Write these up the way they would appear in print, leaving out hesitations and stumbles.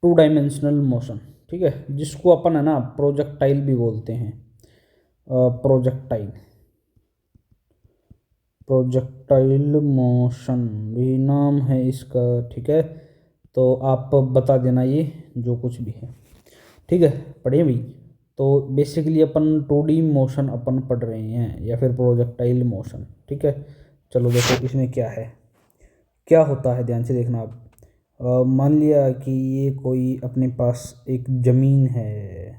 Two dimensional motion, ठीक है, जिसको अपन है ना प्रोजेक्टाइल भी बोलते हैं। प्रोजेक्टाइल, प्रोजेक्टाइल मोशन भी नाम है इसका, ठीक है। तो आप बता देना ये जो कुछ भी है, ठीक है, पढ़िए भाई। तो बेसिकली अपन 2D मोशन अपन पढ़ रहे हैं या फिर प्रोजेक्टाइल मोशन, ठीक है। चलो देखो इसमें क्या है, क्या होता है, ध्यान से देखना आप। मान लिया कि ये कोई अपने पास एक ज़मीन है,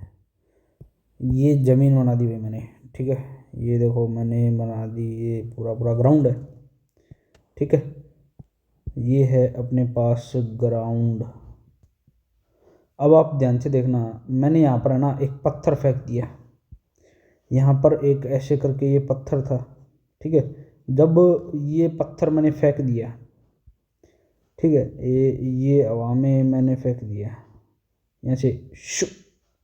ये ज़मीन बना दी भाई मैंने, ठीक है। ये देखो मैंने बना दी, ये पूरा पूरा ग्राउंड है, ठीक है। ये है अपने पास ग्राउंड। अब आप ध्यान से देखना, मैंने यहाँ पर है ना एक पत्थर फेंक दिया, यहाँ पर एक ऐसे करके ये पत्थर था, ठीक है। जब ये पत्थर मैंने फेंक दिया, ठीक है, ये हवा में मैंने फेंक दिया, यहाँ से शु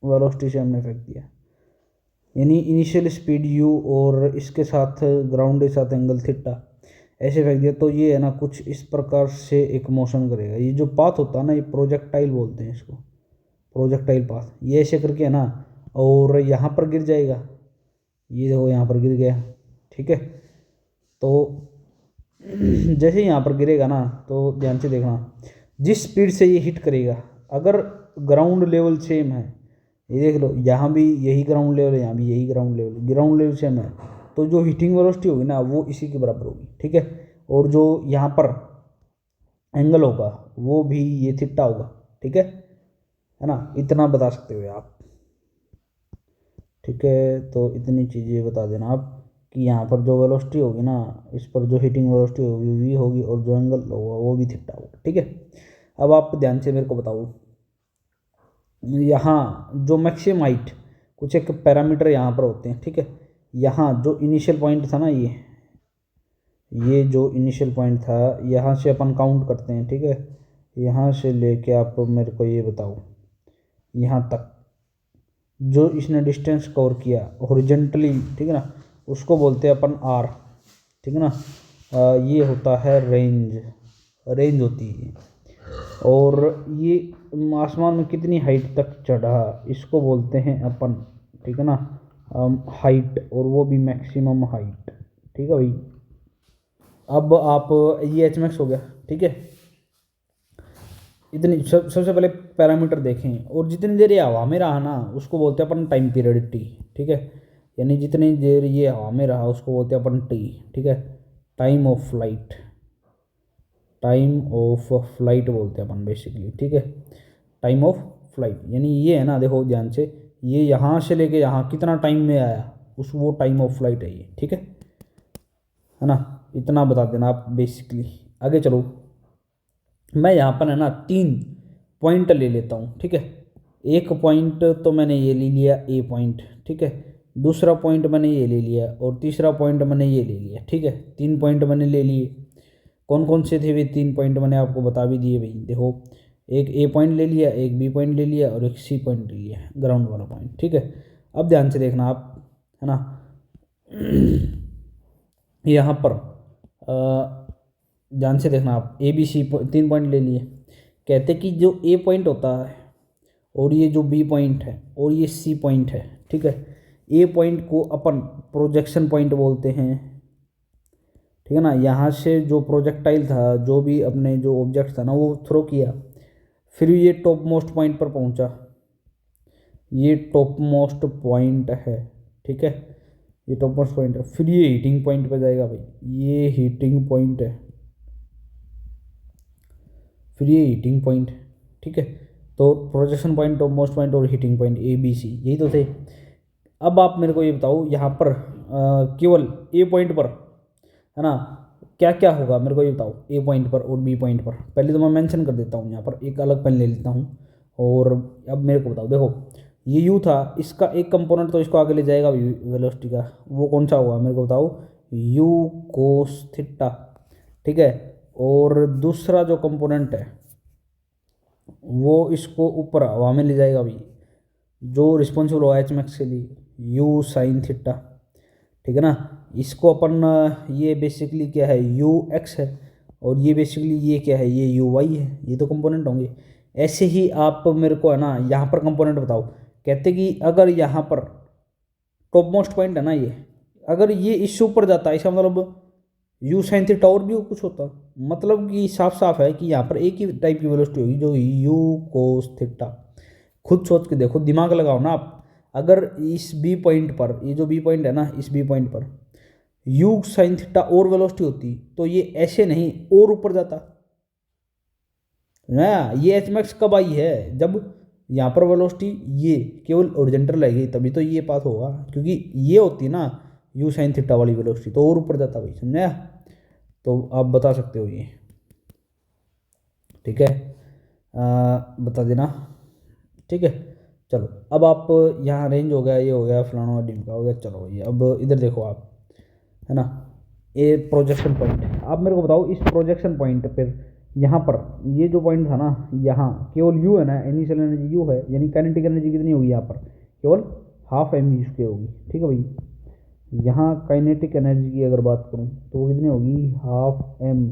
वेलोसिटी से हमने फेंक दिया, यानी इनिशियल स्पीड u और इसके साथ ग्राउंड के साथ एंगल थीटा ऐसे फेंक दिया, तो ये है ना कुछ इस प्रकार से एक मोशन करेगा। ये जो पाथ होता है ना, ये प्रोजेक्टाइल बोलते हैं इसको, प्रोजेक्टाइल पाथ। ये ऐसे करके है ना, और यहाँ पर गिर जाएगा, ये देखो यहाँ पर गिर गया, ठीक है। तो जैसे ही यहाँ पर गिरेगा ना, तो ध्यान से देखना, जिस स्पीड से ये हिट करेगा, अगर ग्राउंड लेवल सेम है, ये देख लो यहाँ भी यही ग्राउंड लेवल है, यहाँ भी यही ग्राउंड लेवल सेम है, तो जो हिटिंग वेलोसिटी होगी ना वो इसी के बराबर होगी, ठीक है। और जो यहाँ पर एंगल होगा वो भी ये थीटा होगा, ठीक है ना। इतना बता सकते हो आप, ठीक है। तो इतनी चीज़ें बता देना आप कि यहाँ पर जो वेलोसिटी होगी ना, इस पर जो हिटिंग वेलोसिटी होगी वी होगी, और जो एंगल होगा वो भी थीटा होगा, ठीक है। अब आप ध्यान से मेरे को बताओ, यहाँ जो मैक्सिमम हाइट, कुछ एक पैरामीटर यहाँ पर होते हैं, ठीक है। यहाँ जो इनिशियल पॉइंट था ना, ये जो इनिशियल पॉइंट था, यहाँ से अपन काउंट करते हैं, ठीक है। यहाँ से लेके आप मेरे को ये बताओ यहाँ तक जो इसने डिस्टेंस कवर किया हॉरिजेंटली, ठीक है ना, उसको बोलते हैं अपन आर, ठीक है ना। ये होता है रेंज, रेंज होती है। और ये आसमान में कितनी हाइट तक चढ़ा, इसको बोलते हैं अपन, ठीक है ना, हाइट, और वो भी मैक्सिमम हाइट, ठीक है भाई। अब आप, ये एच मैक्स हो गया, ठीक है। इतनी सबसे पहले पैरामीटर देखें, और जितनी देर ये हवा में रहा ना उसको बोलते हैं अपन टाइम पीरियड टी, ठीक है। यानी जितनी देर ये हवा में रहा उसको बोलते हैं अपन टी, ठीक है। Time of flight, time of flight बोलते हैं अपन बेसिकली, ठीक है। टाइम ऑफ फ्लाइट यानी ये है ना, देखो ध्यान से, ये यहाँ से लेके यहाँ कितना टाइम में आया, उस वो टाइम ऑफ फ्लाइट है ये, ठीक है ना। इतना बता देना आप बेसिकली। आगे चलो, मैं यहाँ पर है ना 3 पॉइंट ले लेता हूँ, ठीक है। एक पॉइंट तो मैंने ये ले लिया ए पॉइंट, ठीक है। दूसरा पॉइंट मैंने ये ले लिया, और तीसरा पॉइंट मैंने ये ले लिया, ठीक है। 3 पॉइंट मैंने ले लिए। कौन कौन से थे वे 3 पॉइंट, मैंने आपको बता भी दिए भाई। देखो, एक ए पॉइंट ले लिया, एक बी पॉइंट ले लिया, और एक सी पॉइंट ले लिया, ग्राउंड वाला पॉइंट, ठीक है। अब ध्यान से देखना आप, है ना। यहाँ पर ध्यान से देखना आप, ए बी सी 3 पॉइंट ले लिए। कहते कि जो ए पॉइंट होता है, और ये जो बी पॉइंट है, और ये सी पॉइंट है, ठीक है। ए पॉइंट को अपन प्रोजेक्शन पॉइंट बोलते हैं, ठीक है ना। यहाँ से जो प्रोजेक्टाइल था, जो भी अपने जो ऑब्जेक्ट था ना, वो थ्रो किया, फिर ये टॉप मोस्ट पॉइंट पर पहुँचा, ये टॉप मोस्ट पॉइंट है, ठीक है। ये टॉप मोस्ट पॉइंट है, फिर ये हीटिंग पॉइंट पर जाएगा भाई, ये हीटिंग पॉइंट है, फिर ये हीटिंग पॉइंट, ठीक है। तो projection point, top most point और heating point A B C, यही तो थे। अब आप मेरे को ये बताओ, यहाँ पर केवल ए पॉइंट पर, है ना, क्या क्या होगा मेरे को ये बताओ। ए पॉइंट पर और बी पॉइंट पर पहले तो मैं मेंशन कर देता हूँ, यहाँ पर एक अलग पेन ले लेता हूँ। और अब मेरे को बताओ, देखो ये यू था, इसका एक कंपोनेंट तो इसको आगे ले जाएगा वेलोसिटी का, वो कौन सा होगा मेरे को बताओ, यू कोस थीटा, ठीक है। और दूसरा जो कंपोनेंट है वो इसको ऊपर हवा में ले जाएगा भाई, जो रिस्पॉन्सिबल होगा एच मैक्स के लिए, यू साइन थीटा, ठीक है ना। इसको अपन ये बेसिकली क्या है, यू एक्स है, और ये बेसिकली ये क्या है, ये यू वाई है, ये तो कंपोनेंट होंगे। ऐसे ही आप मेरे को है ना यहाँ पर कंपोनेंट बताओ। कहते कि अगर यहाँ पर टॉप मोस्ट पॉइंट है ना ये, अगर ये इससे ऊपर जाता है, इसका मतलब यू साइन थीटा और भी कुछ होता, मतलब कि साफ साफ है कि यहाँ पर एक ही टाइप की वेलोसिटी होगी जो यू कोस थीटा। खुद सोच के देखो, दिमाग लगाओ ना आप। अगर इस बी पॉइंट पर, ये जो बी पॉइंट है ना, इस बी पॉइंट पर यू साइन थीटा और वेलोसिटी होती तो ये ऐसे नहीं और ऊपर जाता ना। ये एच मैक्स कब आई है, जब यहाँ पर वेलोसिटी ये केवल ओरिजेंटल रहेगी तभी तो ये पाथ होगा, क्योंकि ये होती ना यू साइन थीटा वाली वेलोसिटी तो और ऊपर जाता भाई, समझा। तो आप बता सकते हो ये, ठीक है, बता देना, ठीक है। चलो अब आप यहाँ रेंज हो गया, ये हो गया, फलाना डिमका हो गया। चलो ये अब इधर देखो आप, है ना, ये प्रोजेक्शन पॉइंट है। आप मेरे को बताओ इस प्रोजेक्शन पॉइंट पर यहाँ पर ये जो पॉइंट था ना, यहाँ केवल यू है ना, इनिशियल एनर्जी यू है, यानी काइनेटिक एनर्जी कितनी होगी यहाँ पर, केवल हाफ एम यू स्क्वायर होगी, ठीक है भाई। यहाँ काइनेटिक एनर्जी की अगर बात करूँ तो वो कितनी होगी, हाफ एम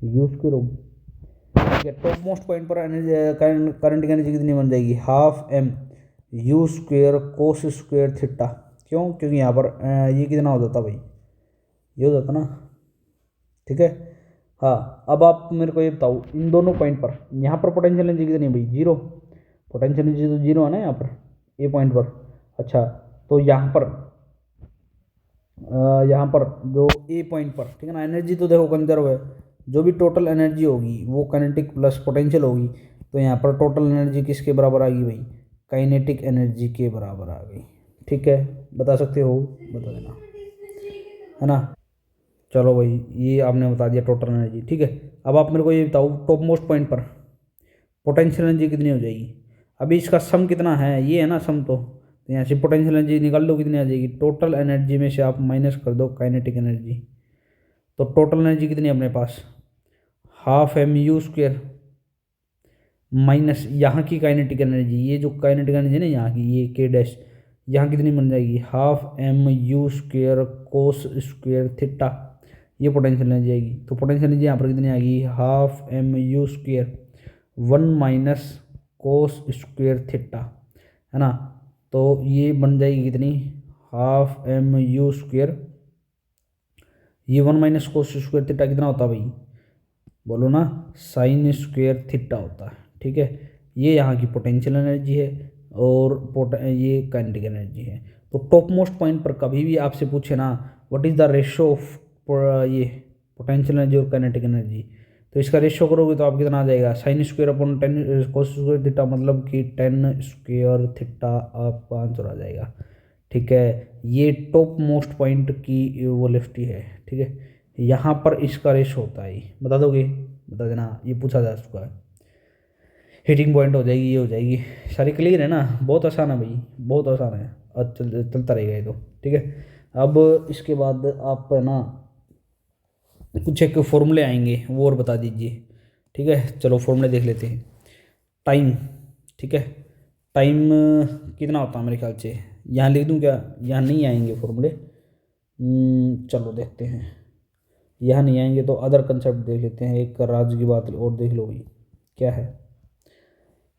यू स्क्वायर होगी, ठीक है। टॉप मोस्ट पॉइंट पर एनर्जी, करंट की एनर्जी कितनी बन जाएगी, half m u square cos square theta. क्यों, क्योंकि यहाँ पर ये कितना हो जाता भाई, ये हो जाता ना, ठीक है। हाँ अब आप मेरे को ये बताओ इन दोनों पॉइंट पर, यहाँ पर पोटेंशियल एनर्जी कितनी है भाई, जीरो। पोटेंशियल एनर्जी तो जीरो है ना यहाँ पर, ए पॉइंट पर। अच्छा तो यहाँ पर जो ए पॉइंट पर, ठीक है ना, एनर्जी तो देखो कंजर्व है, जो भी टोटल एनर्जी होगी वो काइनेटिक प्लस पोटेंशियल होगी। तो यहाँ पर टोटल एनर्जी किसके बराबर आ गई भाई, काइनेटिक एनर्जी के बराबर आ गई, ठीक है। बता सकते हो, बता देना, है ना। चलो भाई ये आपने बता दिया टोटल एनर्जी, ठीक है। अब आप मेरे को ये बताओ टॉप मोस्ट पॉइंट पर पोटेंशियल एनर्जी कितनी हो जाएगी। अभी इसका सम कितना है, ये है ना सम, तो यहाँ से पोटेंशियल एनर्जी निकाल लो कितनी आ जाएगी, टोटल एनर्जी में से आप माइनस कर दो काइनेटिक एनर्जी। तो टोटल एनर्जी कितनी है अपने पास, half m u square minus यहाँ की काइनेटिक एनर्जी, ये जो काइनेटिक एनर्जी है ना यहाँ की, ये के डैश, यहाँ कितनी बन जाएगी, half m u square cos square theta, ये पोटेंशियल एनर्जी आएगी। तो पोटेंशियल एनर्जी यहाँ पर कितनी आएगी, half m u square 1 minus cos square theta, है ना। तो ये बन जाएगी कितनी, हाफ एम यू स्क्वेयर, ये 1 माइनस कोस स्क्वेयर थीटा कितना होता है भाई, बोलो ना, साइन स्क्वेयर थीटा होता है, ठीक है। ये यहाँ की पोटेंशियल एनर्जी है और ये काइनेटिक एनर्जी है। तो टॉप मोस्ट पॉइंट पर कभी भी आपसे पूछे ना what is the ratio of ये पोटेंशियल एनर्जी और काइनेटिक एनर्जी, तो इसका रेशो करोगे तो आप कितना आ जाएगा, साइन स्क्वेयर अपॉन 10 कोस स्क्वेयर थीटा, मतलब कि 10 स्क्वेयर थीटा आपका आंसर आ जाएगा, ठीक है। ये टॉप मोस्ट पॉइंट की वेलोसिटी है, ठीक है। यहाँ पर इसका रेशो होता है, बता दोगे, बता देना, ये पूछा जा चुका है। हीटिंग पॉइंट हो जाएगी, ये हो जाएगी, सारी क्लियर है ना, बहुत आसान है भाई, बहुत आसान है, और चलता रहेगा ये तो, ठीक है। अब इसके बाद आप है ना कुछ एक फॉर्मूले आएंगे वो और बता दीजिए, ठीक है। चलो फॉर्मूले देख लेते हैं। टाइम, ठीक है, टाइम कितना होता है मेरे ख्याल से, यहाँ लिख दूँ क्या, यहाँ नहीं आएंगे फॉर्मूले, चलो देखते हैं, यहाँ नहीं आएंगे तो अदर कंसेप्ट देख लेते हैं। एक राज की बात और देख लो भाई, क्या है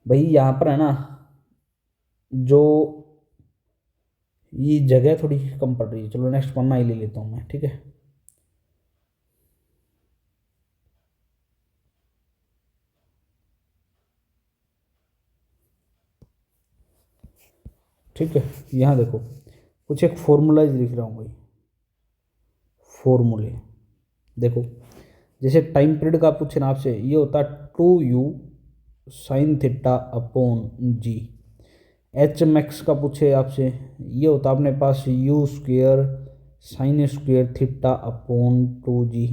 भाई, यहाँ पर है ना जो ये जगह थोड़ी कम पड़ रही है, चलो नेक्स्ट पन्ना ही ले लेता हूँ मैं, ठीक है। ठीक है, यहाँ देखो कुछ एक फॉर्मूला लिख रहा हूँ भाई, फॉर्मूले देखो, जैसे टाइम पीरियड का पूछे ना आपसे, ये होता है 2u sine theta upon g. H max का पूछे आपसे, ये होता है अपने पास u square sine square theta upon 2g।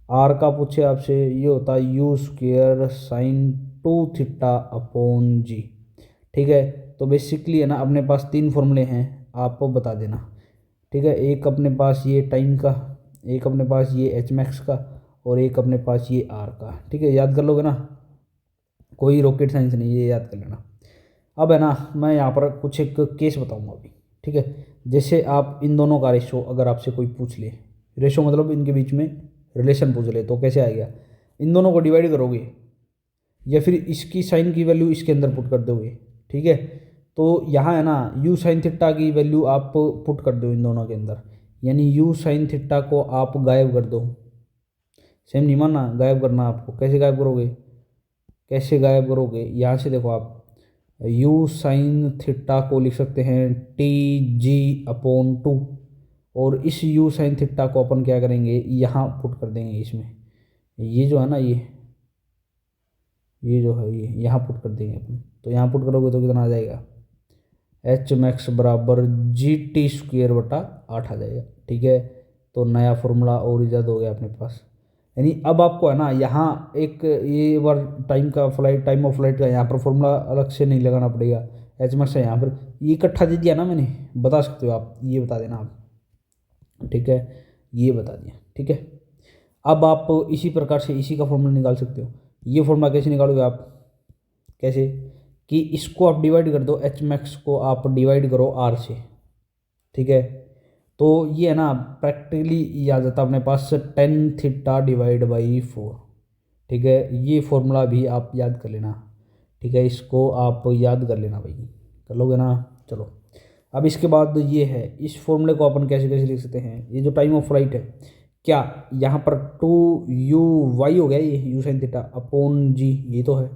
R का पूछे आपसे, ये होता है u square sine 2 theta upon g, ठीक है। तो बेसिकली है ना अपने पास तीन फॉर्मूले हैं, आपको बता देना, ठीक है। एक अपने पास ये टाइम का, एक अपने पास ये एच मैक्स का, और एक अपने पास ये आर का, ठीक है। याद कर लोगे ना, कोई रॉकेट साइंस नहीं, ये याद कर लेना। अब है ना मैं यहाँ पर कुछ एक केस बताऊँगा अभी, ठीक है। जैसे आप इन दोनों का रेशो अगर आपसे कोई पूछ ले, रेशो मतलब इनके बीच में रिलेशन पूछ ले, तो कैसे आएगा, इन दोनों को डिवाइड करोगे, या फिर इसकी साइन की वैल्यू इसके अंदर पुट कर दोगे, ठीक है। तो यहाँ है ना यू साइन थीटा की वैल्यू आप पुट कर दो इन दोनों के अंदर, यानी यू साइन थीटा को आप गायब कर दो। सेम नहीं मानना, गायब करना आपको। कैसे गायब करोगे, कैसे गायब करोगे, यहाँ से देखो आप यू साइन थीटा को लिख सकते हैं टी जी अपॉन टू, और इस यू साइन थीटा को अपन क्या करेंगे यहाँ पुट कर देंगे इसमें, ये जो है ना ये जो है ये यहाँ पुट कर देंगे अपन। तो यहाँ पुट करोगे तो कितना आ जाएगा, एच मैक्स बराबर जी टी स्क्वेयर बटा 8 आ जाएगा, ठीक है। तो नया फॉर्मूला और ईजाद हो गया अपने पास। यानी अब आपको है ना यहाँ एक ये बार टाइम ऑफ फ्लाइट का यहाँ पर फॉर्मूला अलग से नहीं लगाना पड़ेगा, एच मैक्स है यहाँ पर ये इकट्ठा दे दिया ना मैंने, बता सकते हो आप, ये बता देना आप, ठीक है, ये बता दिया, ठीक है। अब आप इसी प्रकार से इसी का फॉर्मूला निकाल सकते हो। ये फॉर्मूला कैसे निकालोगे आप, कैसे कि इसको आप डिवाइड कर दो, एच मैक्स को आप डिवाइड करो आर से, ठीक है। तो ये है ना प्रैक्टिकली ये आ जाता है अपने पास टेन थीटा डिवाइड बाई 4, ठीक है। ये फॉर्मूला भी आप याद कर लेना, ठीक है, इसको आप याद कर लेना भाई, कर लोगे ना। चलो अब इसके बाद ये है, इस फॉर्मूले को अपन कैसे कैसे लिख सकते हैं, ये जो टाइम ऑफ फ्लाइट है, क्या यहाँ पर 2u(y) हो गया, ये यू साइन थीटा अपॉन जी, ये तो है।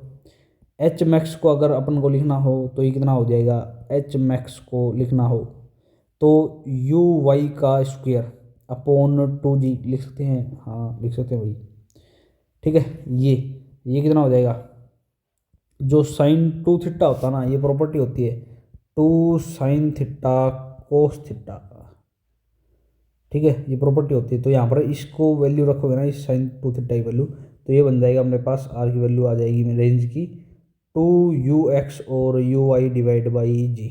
एच मैक्स को अगर अपन को लिखना हो तो ये कितना हो जाएगा, एच मैक्स को लिखना हो तो u(y) का स्क्वायर अपॉन 2g लिख सकते हैं, हाँ लिख सकते हैं भाई, ठीक है। ये कितना हो जाएगा, जो साइन 2 थीटा होता है ना, ये प्रॉपर्टी होती है 2 साइन थीटा कोस थीटा, ठीक है, ये प्रॉपर्टी होती है। तो यहाँ पर इसको वैल्यू रखोगे ना, इस साइन 2 थीटा की वैल्यू, तो ये बन जाएगा अपने पास, आर की वैल्यू आ जाएगी रेंज की 2ux और uy डिवाइड बाई जी,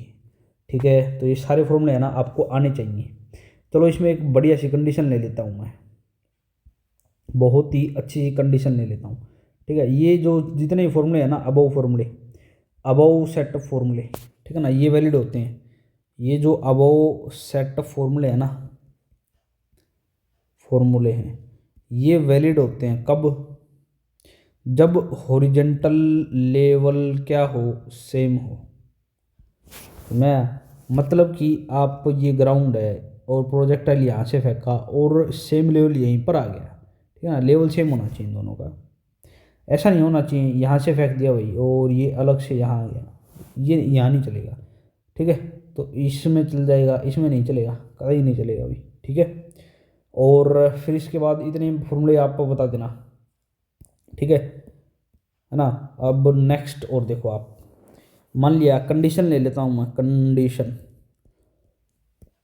ठीक है। तो ये सारे फॉर्मूले हैं ना आपको आने चाहिए। चलो इसमें एक बढ़िया सी कंडीशन ले लेता हूँ मैं, बहुत ही अच्छी सी कंडीशन ले लेता हूँ, ठीक है। ये जो जितने फॉर्मूले हैं ना, अबव सेट फॉर्मूले, ठीक है ना, ये वैलिड होते हैं। ये जो अबव सेट फॉर्मूले हैं ना, फॉर्मूले हैं, ये वैलिड होते हैं कब, जब हॉरिजेंटल लेवल क्या हो, सेम हो। मैं मतलब कि आप ये ग्राउंड है और प्रोजेक्टाइल यहाँ से फेंका और सेम लेवल यहीं पर आ गया, ठीक है ना, लेवल सेम होना चाहिए इन दोनों का। ऐसा नहीं होना चाहिए यहाँ से फेंक दिया भाई और ये अलग से यहाँ आ गया, ये यहाँ नहीं चलेगा, ठीक है। तो इसमें चल जाएगा, इसमें नहीं चलेगा, कहीं नहीं चलेगा भाई, ठीक है। और फिर इसके बाद इतने फॉर्मूले आपको बता देना, ठीक है ना। अब नेक्स्ट और देखो आप, मान लिया कंडीशन ले लेता हूँ मैं, कंडीशन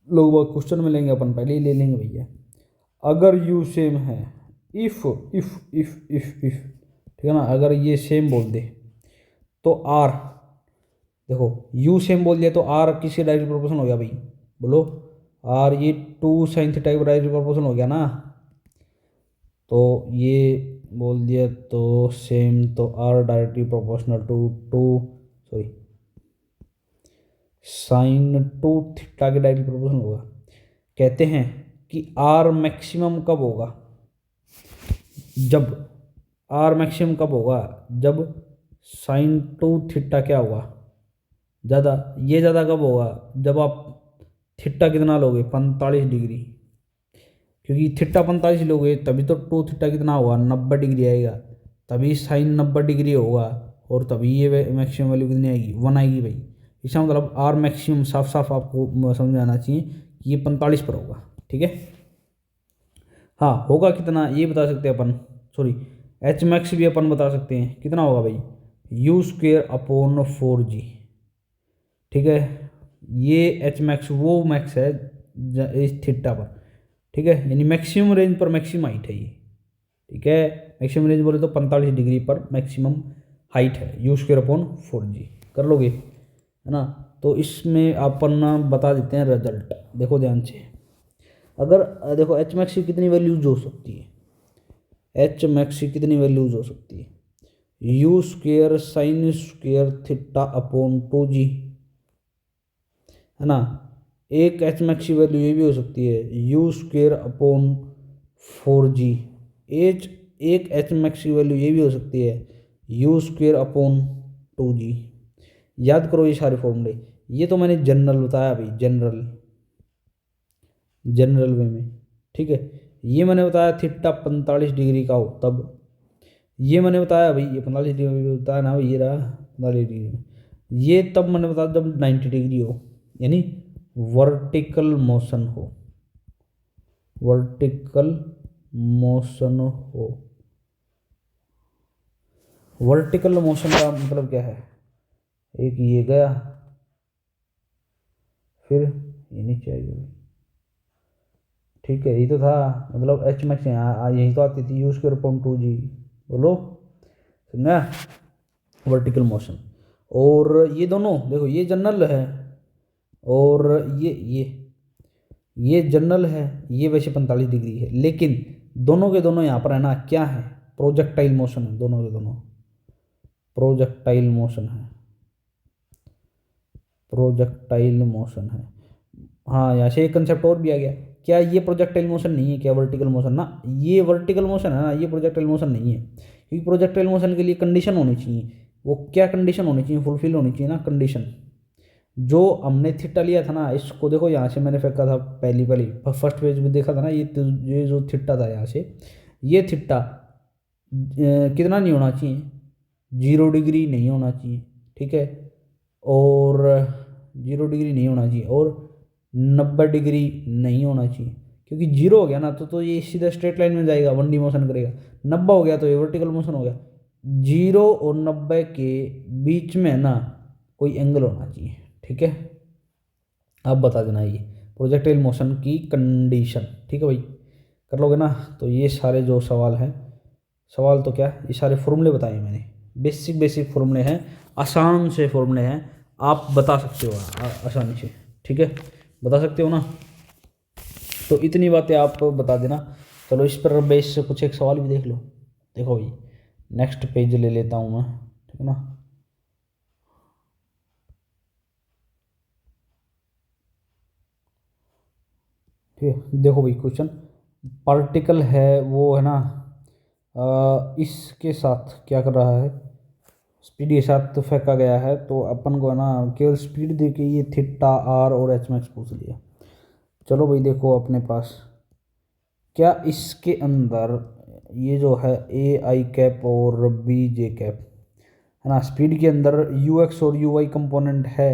लोग बहुत क्वेश्चन में लेंगे, अपन पहले ही ले लेंगे भैया। अगर यू सेम है, इफ ठीक है ना, अगर ये सेम बोल दे तो आर, देखो यू सेम बोल दिया तो आर किसके डायरेक्ट प्रोपोर्शनल हो गया भाई, बोलो आर, ये 2 साइन थीटा के डायरेक्ट प्रोपोर्शनल हो गया ना। तो ये बोल दिया तो सेम, तो r directly proportional to sorry sine 2 theta के डायरेक्टली प्रोपोर्शनल होगा। कहते हैं कि आर मैक्सिमम कब होगा, जब आर मैक्सिमम कब होगा, जब साइन 2 थीटा क्या होगा, ज़्यादा। ये ज़्यादा कब होगा, जब आप थीटा कितना लोगे, 45 डिग्री, क्योंकि थीटा 45 लोगे तभी तो 2 थीटा कितना होगा, 90 डिग्री आएगा, तभी साइन 90 डिग्री होगा, और तभी ये मैक्सिमम वैल्यू कितनी आएगी, 1 आएगी भाई। इसका मतलब आर मैक्सिमम साफ साफ आपको समझ में आना चाहिए कि ये 45 पर होगा, ठीक है। हाँ होगा कितना ये बता सकते हैं अपन, सॉरी एच मैक्स भी अपन बता सकते हैं, कितना होगा भाई, यू स्क्वेयर अपॉन 4g, ठीक है। ये एच मैक्स वो मैक्स है इस थीटा पर, ठीक है, यानी मैक्सिमम रेंज पर मैक्सिमम हाइट है ये, ठीक है। मैक्सिमम रेंज बोले तो 45 डिग्री पर मैक्सिमम हाइट है, यू स्क्वेयर अपॉन 4g, कर लोगे है ना। तो इसमें अपन बता देते हैं रिजल्ट, देखो ध्यान से। अगर देखो एच मैक्स की कितनी वैल्यूज हो सकती है, एच मैक्स की कितनी वैल्यूज हो सकती है, u square sine square theta upon 2g, है ना। एक एच मैक्स की वैल्यू ये भी हो सकती है यू स्क्वेयर अपॉन 4g, एक एच मैक्स की वैल्यू ये भी हो सकती है यू स्क्वेयर अपॉन 2g। याद करो ये सारे फॉर्मूले, ये तो मैंने जनरल बताया भाई, जनरल वे में, ठीक है। ये मैंने बताया थीटा 45 डिग्री का हो तब, ये मैंने बताया भाई ये 45 डिग्री बताया ना भाई, ये रहा 45 डिग्री, ये तब मैंने बताया जब 90 डिग्री हो, यानी वर्टिकल मोशन हो, वर्टिकल मोशन हो। वर्टिकल मोशन का मतलब क्या है, एक ये गया, फिर ये नीचे आ गया, ठीक है। ये तो था, मतलब एच मैक्स यहाँ यही तो आती थी, यूज कर पॉइंट 2g, बोलो समझा, वर्टिकल मोशन। और ये दोनों देखो, ये जनरल है और ये जनरल है, ये वैसे 45 डिग्री है, लेकिन दोनों के दोनों यहाँ पर है ना क्या है, प्रोजेक्टाइल मोशन है, दोनों के दोनों प्रोजेक्टाइल मोशन है, प्रोजेक्टाइल मोशन है। हाँ, यहाँ से एक कंसेप्ट और भी आ गया, क्या ये प्रोजेक्टाइल मोशन नहीं है क्या, वर्टिकल मोशन ना, ये वर्टिकल मोशन है ना, ये प्रोजेक्टाइल मोशन नहीं है, क्योंकि प्रोजेक्टाइल मोशन के लिए कंडीशन होनी चाहिए, वो क्या कंडीशन होनी चाहिए, फुलफिल होनी चाहिए ना कंडीशन। जो हमने थीटा लिया था ना, इसको देखो यहाँ से मैंने फेंका था पहली फर्स्ट पेज में देखा था ना, ये जो थीटा था यहाँ से, ये थीटा कितना नहीं होना चाहिए, 0 डिग्री नहीं होना चाहिए, ठीक है, और 0 डिग्री नहीं होना चाहिए, और 90 डिग्री नहीं होना चाहिए, क्योंकि 0 हो गया ना तो ये सीधा स्ट्रेट लाइन में जाएगा, 1D मोशन करेगा। 90 हो गया तो ये वर्टिकल मोशन हो गया। 0 और 90 के बीच में ना कोई एंगल होना चाहिए, ठीक है। अब बता देना ये प्रोजेक्टाइल मोशन की कंडीशन, ठीक है भाई, कर लोगे ना। तो ये सारे जो सवाल हैं, सवाल तो क्या, ये सारे फॉर्मूले बताए मैंने, बेसिक फॉर्मूले हैं, आसान से फॉर्मूले हैं, आप बता सकते हो आसानी से, ठीक है, बता सकते हो ना। तो इतनी बातें आप बता देना। चलो इस पर बेस से कुछ एक सवाल भी देख लो। देखो भाई, नेक्स्ट पेज ले लेता हूँ मैं, ठीक है ना। ठीक है, देखो भाई क्वेश्चन, पार्टिकल है वो है ना, इसके साथ क्या कर रहा है, स्पीड के साथ तो फेंका गया है, तो अपन को है ना केवल स्पीड दे के ये थीटा आर और एच मैक्स पूछ लिया। चलो भाई देखो अपने पास, क्या इसके अंदर ये जो है ए आई कैप और बी जे कैप है ना, स्पीड के अंदर यू एक्स और यू वाई कंपोनेंट है।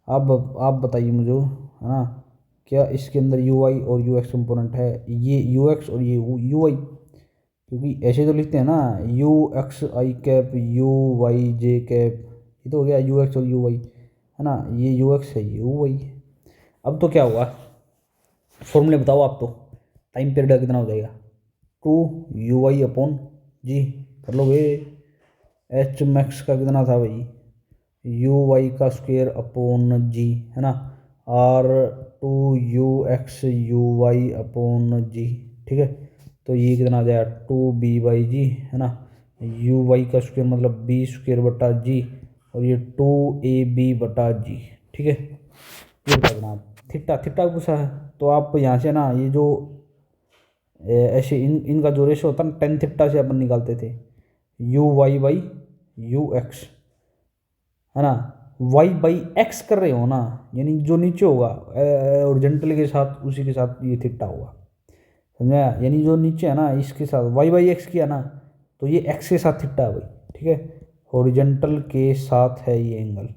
अब आप बताइए मुझे, है ना, क्या इसके अंदर यू आई और यू एक्स कंपोनेंट है, ये यू एक्स और ये यू वाई, क्योंकि ऐसे तो लिखते हैं ना, u x i cap u y j cap, ये तो हो गया यू एक्स और यू वाई, है ना, ये यू एक्स है यू वाई। अब तो क्या हुआ, फॉर्मूले बताओ आप, तो टाइम पीरियड का कितना हो जाएगा, 2 u y/g, कर लो भाई। एच मैक्स का कितना था भाई, यू वाई का स्क्वेयर अपॉन जी, है ना, और 2u x/u y/g, ठीक है। तो ये कितना आ जाएगा, 2b/g, है ना, यू वाई का स्क्वेयर मतलब b² बटा g, और ये 2ab/g, ठीक है। ये बता देना आप, थीटा थीटा पूछा है, तो आप यहाँ से ना ये जो ऐसे इनका जो रेशो होता है ना, टेन थीटा से अपन निकालते थे, u y/u x, है ना, y/x कर रहे हो ना, यानी जो नीचे होगा ओरिजेंटल के साथ, उसी के साथ ये थीटा होगा, समझा, यानी जो नीचे है ना इसके साथ y/x किया ना, तो ये x के साथ थीटा है भाई, ठीक है, ओरिजेंटल के साथ है ये एंगल,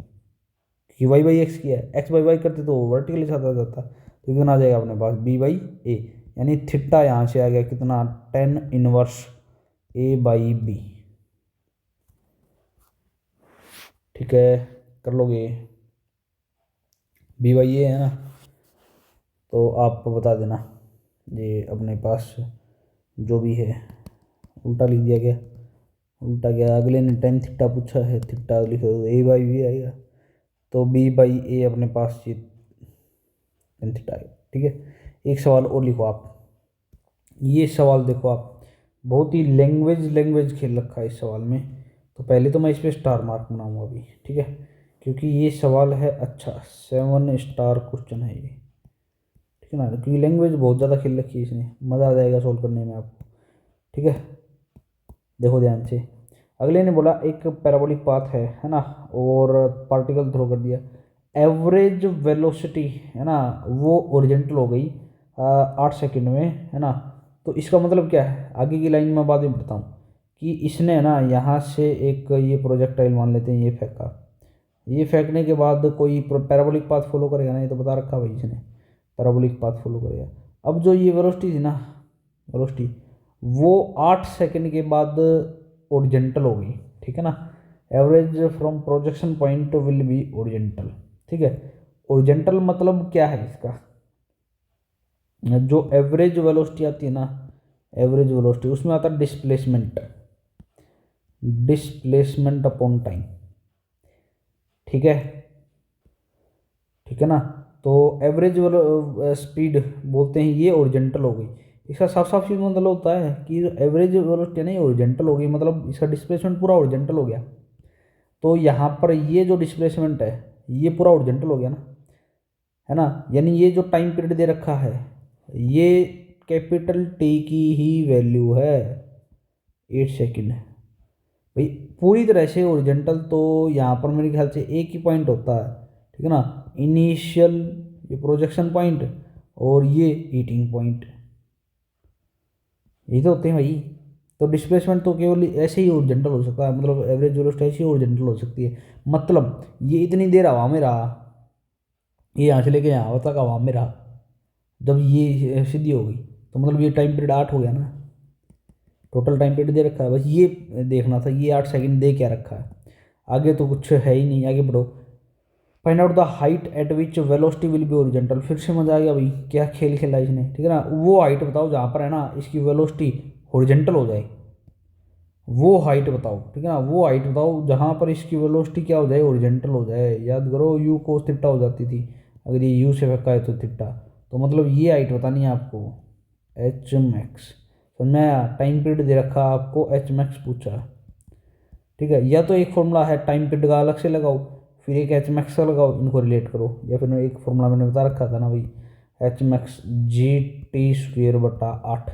कि y/x किया है, x/y करते तो वर्टिकल के साथ आ जाता, तो कितना आ जाएगा अपने पास b/a, यानी थीटा यहाँ से आ गया कितना, 10 इनवर्स a/b, ठीक है, कर लोगे, b/a है ना। तो आप बता देना, ये अपने पास जो भी है, उल्टा लिख दिया गया, उल्टा गया, अगले ने टेन थीटा पूछा है, थीटा लिखो a/b आएगा, तो b/a अपने पास ये टेन थीटा आएगा, ठीक है। एक सवाल और लिखो आप, ये सवाल देखो आप, बहुत ही लैंग्वेज खेल रखा है इस सवाल में, तो पहले तो मैं इस पर स्टार मार्क बनाऊंगा अभी, ठीक है, क्योंकि ये सवाल है अच्छा, 7 स्टार क्वेश्चन है ये, ठीक है ना, क्योंकि लैंग्वेज बहुत ज़्यादा खेल रखी है इसने, मज़ा आ जाएगा सोल्व करने में आपको, ठीक है। देखो ध्यान से, अगले ने बोला एक पैराबोलिक पाथ है ना, और पार्टिकल थ्रो कर दिया, एवरेज वेलोसिटी है ना वो ओरिजेंटल हो गई 8 सेकंड में, है ना। तो इसका मतलब क्या है, आगे की लाइन में बाद में बताता हूँ कि इसने ना यहाँ से एक ये प्रोजेक्टाइल मान लेते हैं, ये फेंका, ये फेंकने के बाद कोई पैराबोलिक पाथ फॉलो करेगा ना, ये तो बता रखा भाई इसने पैराबोलिक पाथ फॉलो करेगा। अब जो ये वेलोसिटी थी ना, वेलोसिटी वो 8 सेकंड के बाद ओरिजेंटल हो गई, ठीक है ना। Average from projection point will be horizontal, ठीक है। ओरिजेंटल मतलब क्या है इसका, जो एवरेज वेलोसिटी आती है ना, एवरेज वेलोसिटी उसमें आता है डिस्प्लेसमेंट, डिस्प्लेसमेंट अपॉन टाइम, ठीक है, ठीक है ना। तो एवरेज स्पीड बोलते हैं, ये ओरिजेंटल हो गई। इसका साफ साफ चीज मतलब होता है कि एवरेज वेलोसिटी नहीं ओरिजेंटल हो गई, मतलब इसका डिस्प्लेसमेंट पूरा ओरिजेंटल हो गया। तो यहाँ पर ये जो डिस्प्लेसमेंट है ये पूरा ओरिजेंटल हो गया ना, है ना। यानी ये जो टाइम पीरियड दे रखा है ये कैपिटल टी की ही वैल्यू है 8 सेकंड भाई, पूरी तरह से ओरिजेंटल। तो यहाँ पर मेरे ख्याल से एक ही पॉइंट होता है, ठीक है ना, इनिशियल ये प्रोजेक्शन पॉइंट और ये हीटिंग पॉइंट, यही तो होते हैं भाई। तो डिस्प्लेसमेंट तो केवल ऐसे ही ओरिजेंटल हो सकता है, मतलब एवरेज वेलोसिटी ऐसे ही ओरिजेंटल हो सकती है। मतलब ये इतनी देर हवा में रहा, ये यहाँ से लेके यहाँ तक हवा में रहा, जब ये सीधी हो गई तो मतलब ये टाइम पीरियड 8 हो गया ना, टोटल टाइम पीरियड दे रखा है, बस ये देखना था ये 8 सेकंड दे क्या रखा है। आगे तो कुछ है ही नहीं, आगे बढ़ो। Find out the height eight which velocity will be horizontal, फिर से मजा आ गया भाई, क्या खेल खेला इसने, ठीक है ना। वो हाइट बताओ जहाँ पर है ना इसकी वेलोसिटी हॉरिजेंटल हो जाए, वो हाइट बताओ, ठीक है ना। वो हाइट बताओ जहाँ पर इसकी वेलोसिटी क्या हो जाए, हॉरिजेंटल हो जाए। याद करो यू कोस थीटा हो जाती थी, अगर ये यू से फेंका है तो थीटा, तो मतलब ये हाइट बतानी है आपको, एच मैक्स। समझ में आया, टाइम पीरियड दे रखा आपको, एच मैक्स पूछा, ठीक है। या तो एक फॉर्मूला है टाइम पीरियड का अलग से लगाओ, फिर एक एच मैक्स का लगाओ, इनको रिलेट करो, या फिर एक फॉर्मूला मैंने बता रखा था ना भाई, H max G T square बटा 8।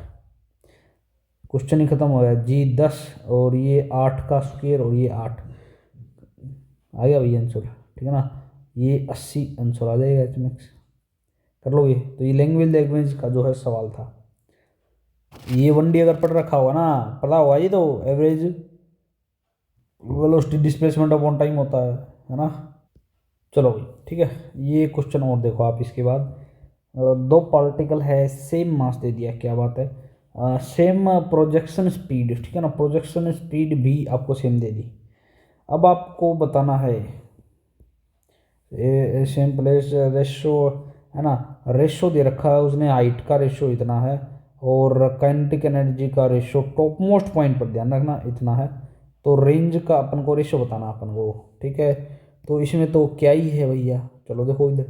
क्वेश्चन ही खत्म हो गया, जी 10 और ये 8 का स्क्वेयर और ये 8 आ गया भाई आंसर, ठीक है ना। ये 80 आंसर आ जाएगा एच मैक्स, कर लोगे। तो ये लैंग्वेज लैंग्वेज का जो है सवाल था, ये 1D अगर पढ़ रखा होगा ना, पता होगा ये तो average velocity displacement upon time होता है ना। चलो भाई ठीक है, ये क्वेश्चन और देखो आप इसके बाद। दो पार्टिकल है, सेम मास दे दिया, क्या बात है, सेम प्रोजेक्शन स्पीड, ठीक है ना, प्रोजेक्शन स्पीड भी आपको सेम दे दी। अब आपको बताना है सेम प्लेस रेशो, है ना, रेशो दे रखा है उसने, हाइट का रेशो इतना है और काइनेटिक एनर्जी का रेशो टॉप मोस्ट पॉइंट पर ध्यान रखना इतना है, तो रेंज का अपन को रेशो बताना अपन को, ठीक है। तो इसमें तो क्या ही है भैया, चलो देखो इधर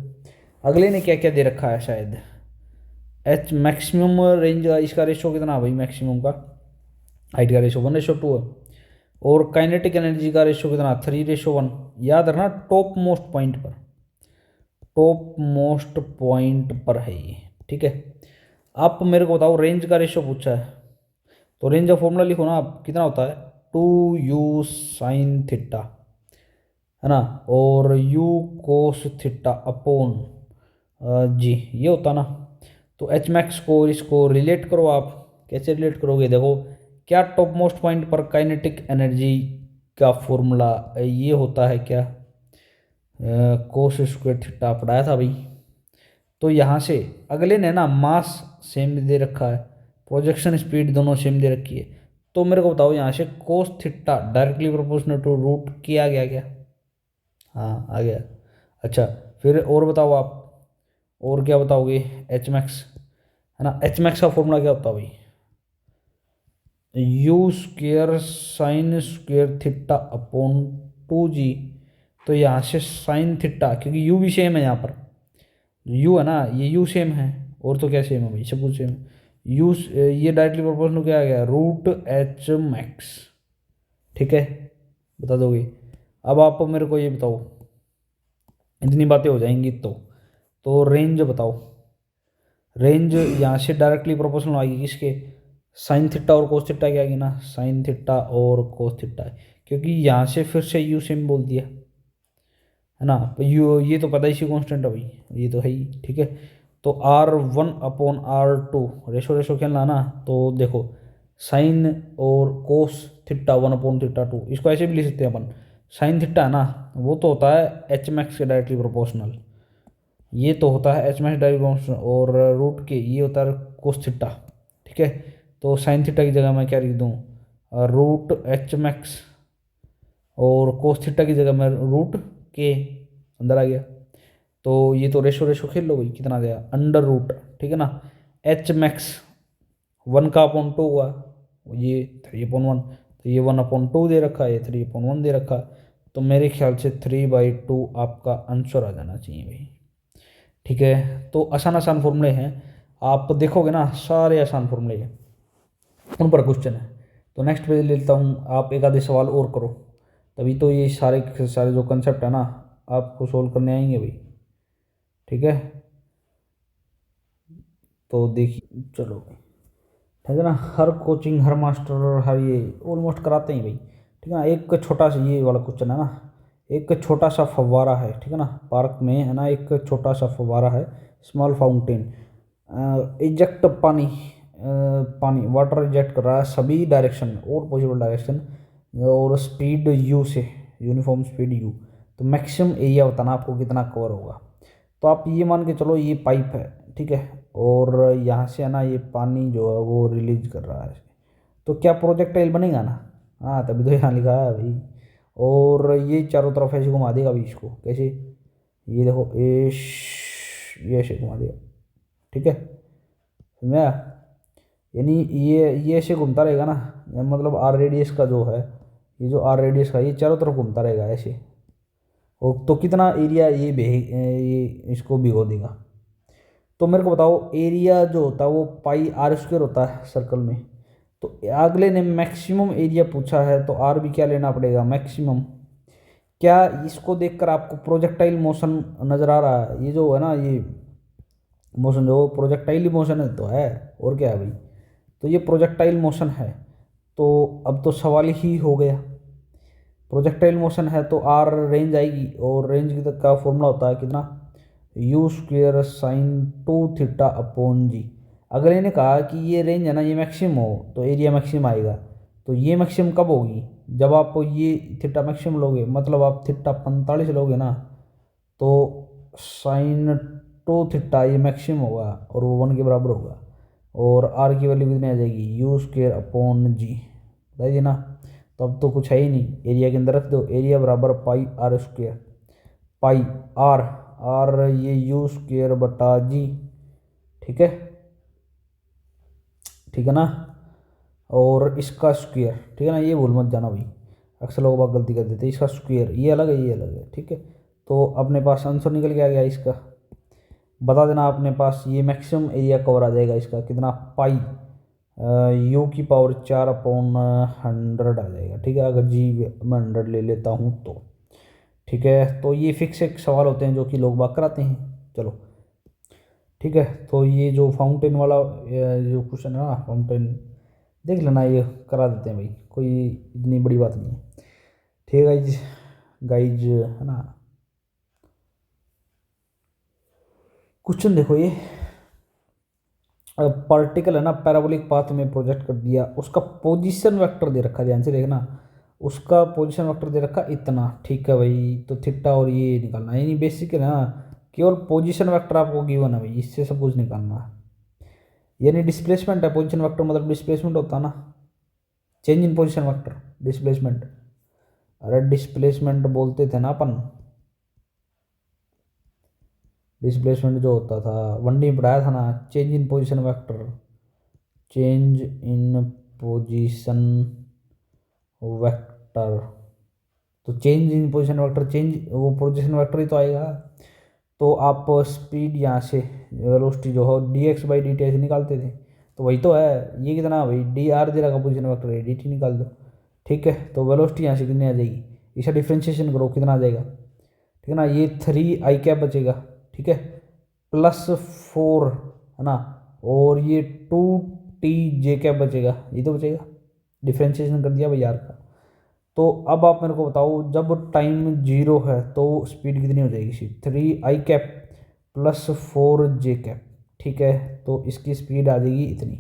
अगले ने क्या क्या दे रखा है, शायद एच मैक्सिमम रेंज का इसका रेशो कितना है भाई, मैक्सिमम का हाइट का रेशो 1:2 है, और काइनेटिक एनर्जी का रेशो कितना 3:1। याद रखना टॉप मोस्ट पॉइंट पर, टॉप मोस्ट पॉइंट पर है ये, ठीक है। आप मेरे को बताओ रेंज का रेशो पूछा है, तो रेंज का फॉर्मूला लिखो ना आप, कितना होता है 2u साइन थीटा, है ना, और u कोस थीटा अपॉन जी, ये होता ना। तो एच मैक्स को इसको रिलेट करो आप, कैसे रिलेट करोगे, देखो क्या टॉप मोस्ट पॉइंट पर काइनेटिक एनर्जी का फॉर्मूला ये होता है क्या, कोस स्क्वायर थीटा पढ़ाया था भाई। तो यहाँ से अगले ने ना मास सेम दे रखा है, प्रोजेक्शन स्पीड दोनों सेम दे रखी है, तो मेरे को बताओ यहाँ से cos theta directly proportional to root किया गया क्या, हाँ आ गया। अच्छा फिर और बताओ आप, और क्या बताओगे, एच मैक्स, है ना, एच मैक्स का फॉर्मूला क्या होता है भाई, you square sine square theta upon 2g। तो यहाँ से साइन थीटा, क्योंकि यू भी सेम है यहाँ पर, यू है ना, ये यू सेम है, और तो क्या सेम है भाई, सब कुछ सेम है। यू ये डायरेक्टली प्रोपोर्शनल क्या आ गया, रूट एच मैक्स, ठीक है, बता दोगे। अब आप मेरे को ये बताओ, इतनी बातें हो जाएंगी तो रेंज बताओ, रेंज यहाँ से डायरेक्टली प्रोपोर्शनल आएगी किसके, साइन थीटा और कोस थीटा क्या गिना, साइन थीटा और कोस थीटा, क्योंकि यहाँ से फिर से यू सेम बोल दिया है ना, यू ये तो पता ही सी कॉन्स्टेंट है भाई, ये तो है ही, ठीक है। तो R1/R2 रेशो रेशो खेलना ना, तो देखो साइन और कोस थीटा 1/θ2, इसको ऐसे भी लिख सकते हैं अपन, साइन थीटा है ना वो तो होता है एच मैक्स के डायरेक्टली प्रोपोर्शनल, ये तो होता है एच मैक्स डायरेक्टली प्रोपोर्शनल, और रूट के ये होता है कोस थीटा, ठीक है। तो साइन थीटा की जगह मैं क्या लिख दूँ, रूट एच मैक्स, और कोस थीटा की जगह मैं रूट के, अंदर आ गया। तो ये तो रेशो रेशो खेल लो भाई, कितना आ गया अंडर रूट, ठीक है ना, एच मैक्स 1/2 हुआ, ये 3/1, तो ये 1/2 दे रखा है, ये 3/1 दे रखा, तो मेरे ख्याल से 3/2 आपका आंसर आ जाना चाहिए भाई, ठीक है। तो आसान आसान फॉर्मूले हैं, आप देखोगे ना सारे आसान फॉर्मूले हैं, उन पर क्वेश्चन है। तो नेक्स्ट पेज लेता हूँ, आप एक आधे सवाल और करो, तभी तो ये सारे सारे जो कंसेप्ट है ना आपको सोल्व करने आएंगे भाई, ठीक है। तो देखिए चलो भाई, ठीक है ना, हर कोचिंग हर मास्टर हर ये ऑलमोस्ट कराते हैं भाई, ठीक है ना। एक छोटा सा ये वाला क्वेश्चन है ना, एक छोटा सा फव्वारा है, ठीक है ना, पार्क में है ना, एक छोटा सा फव्वारा है, स्मॉल फाउंटेन, इजेक्ट पानी, पानी वाटर इजेक्ट कर रहा है सभी डायरेक्शन में और पॉसिबल डायरेक्शन, और स्पीड यू से, यूनिफॉर्म स्पीड यू, तो मैक्सिमम एरिया बताना आपको कितना कवर होगा। तो आप ये मान के चलो ये पाइप है, ठीक है, और यहाँ से है ना ये पानी जो है वो रिलीज कर रहा है, तो क्या प्रोजेक्टाइल बनेगा ना, हाँ तभी तो यहाँ लिखा है भाई। और ये चारों तरफ ऐसे घुमा देगा अभी इसको, कैसे, ये देखो ये ऐसे घुमा देगा, ठीक है, समझा, यानी ये ऐसे घूमता रहेगा ना, मतलब आर रेडियस का जो है, ये जो आर रेडियस का ये चारों तरफ घूमता रहेगा ऐसे, और तो कितना एरिया ये इसको भिगो देगा। तो मेरे को बताओ एरिया जो होता है वो πr² होता है सर्कल में, तो अगले ने मैक्सिमम एरिया पूछा है, तो आर भी क्या लेना पड़ेगा, मैक्सिमम। क्या इसको देखकर आपको प्रोजेक्टाइल मोशन नज़र आ रहा है, ये जो है ना ये मोशन जो प्रोजेक्टाइल मोशन है तो है, और क्या है भाई, तो ये प्रोजेक्टाइल मोशन है। तो अब तो सवाल ही हो गया, प्रोजेक्टाइल मोशन है तो आर रेंज आएगी, और रेंज की तक का फॉर्मूला होता है कितना, u² sin 2θ/g। अगर इन्हें कहा कि ये रेंज है ना ये मैक्सिमम हो, तो एरिया मैक्सिमम आएगा, तो ये मैक्सिमम कब होगी, जब आप ये थीटा मैक्सिमम लोगे, मतलब आप थीटा 45 लोगे ना, तो sin 2θ ये मैक्सिमम होगा, और वो 1 के बराबर होगा, और आर की वैल्यू कितनी आ जाएगी, u²/g, बताइए ना। तो अब तो कुछ है ही नहीं, एरिया के अंदर रख दो, एरिया बराबर πr², पाई आर, आर ये u²/g, ठीक है, ठीक है ना, और इसका स्क्वायर, ठीक है ना, ये भूल मत जाना भाई, अक्सर लोग बात गलती कर देते हैं, इसका स्क्वायर ये अलग है ये अलग है, ठीक है। तो अपने पास आंसर निकल के आ गया इसका, बता देना अपने पास ये मैक्सिमम एरिया कवर आ जाएगा इसका कितना, u⁴ आ जाएगा, ठीक है, अगर जी मैं 100 ले लेता हूँ तो, ठीक है। तो ये फिक्स एक सवाल होते हैं जो कि लोग बात कराते हैं, चलो ठीक है। तो ये जो फाउंटेन वाला जो क्वेश्चन है ना, फाउंटेन देख लेना, ये करा देते हैं भाई, कोई इतनी बड़ी बात नहीं है, ठीक है गाइज, गाइज है ना। क्वेश्चन देखो ये, पार्टिकल है ना पैराबोलिक पाथ में प्रोजेक्ट कर दिया, उसका पोजीशन वेक्टर दे रखा, ध्यान से देखना, उसका पोजीशन वेक्टर दे रखा इतना, ठीक है भाई। तो थीटा और ये निकालना, यानी बेसिक है ना, केवल पोजीशन वेक्टर आपको गिवन है भाई, इससे सब कुछ निकालना है, यानी डिस्प्लेसमेंट है, पोजीशन वेक्टर मतलब डिस्प्लेसमेंट होता है ना, change in position vector, displacement, अरे डिस्प्लेसमेंट बोलते थे ना अपन, डिस्प्लेसमेंट जो होता था 1D में पढ़ाया था ना, change in position vector, change in position vector, तो change in position vector, change वो पोजीशन वेक्टर ही तो आएगा। तो आप स्पीड यहाँ से वेलोसिटी जो हो dx/dt ऐसे निकालते थे, तो वही तो है, ये कितना भाई dr दे रखा पोजीशन वेक्टर है, dt निकाल दो, ठीक है। तो वेलोसिटी यहाँ से कितनी आ जाएगी, इसका डिफ्रेंशिएशन करो कितना आ जाएगा, ठीक है ना, ये 3i बचेगा, ठीक है, +4 है ना, और ये 2 टी जे कैप बचेगा, ये तो बचेगा, डिफ्रेंशिएशन कर दिया भाई यार का। तो अब आप मेरे को बताओ जब टाइम 0 है तो स्पीड कितनी हो जाएगी, 3 i cap plus 4 j cap. ठीक है, तो इसकी स्पीड आ जाएगी इतनी।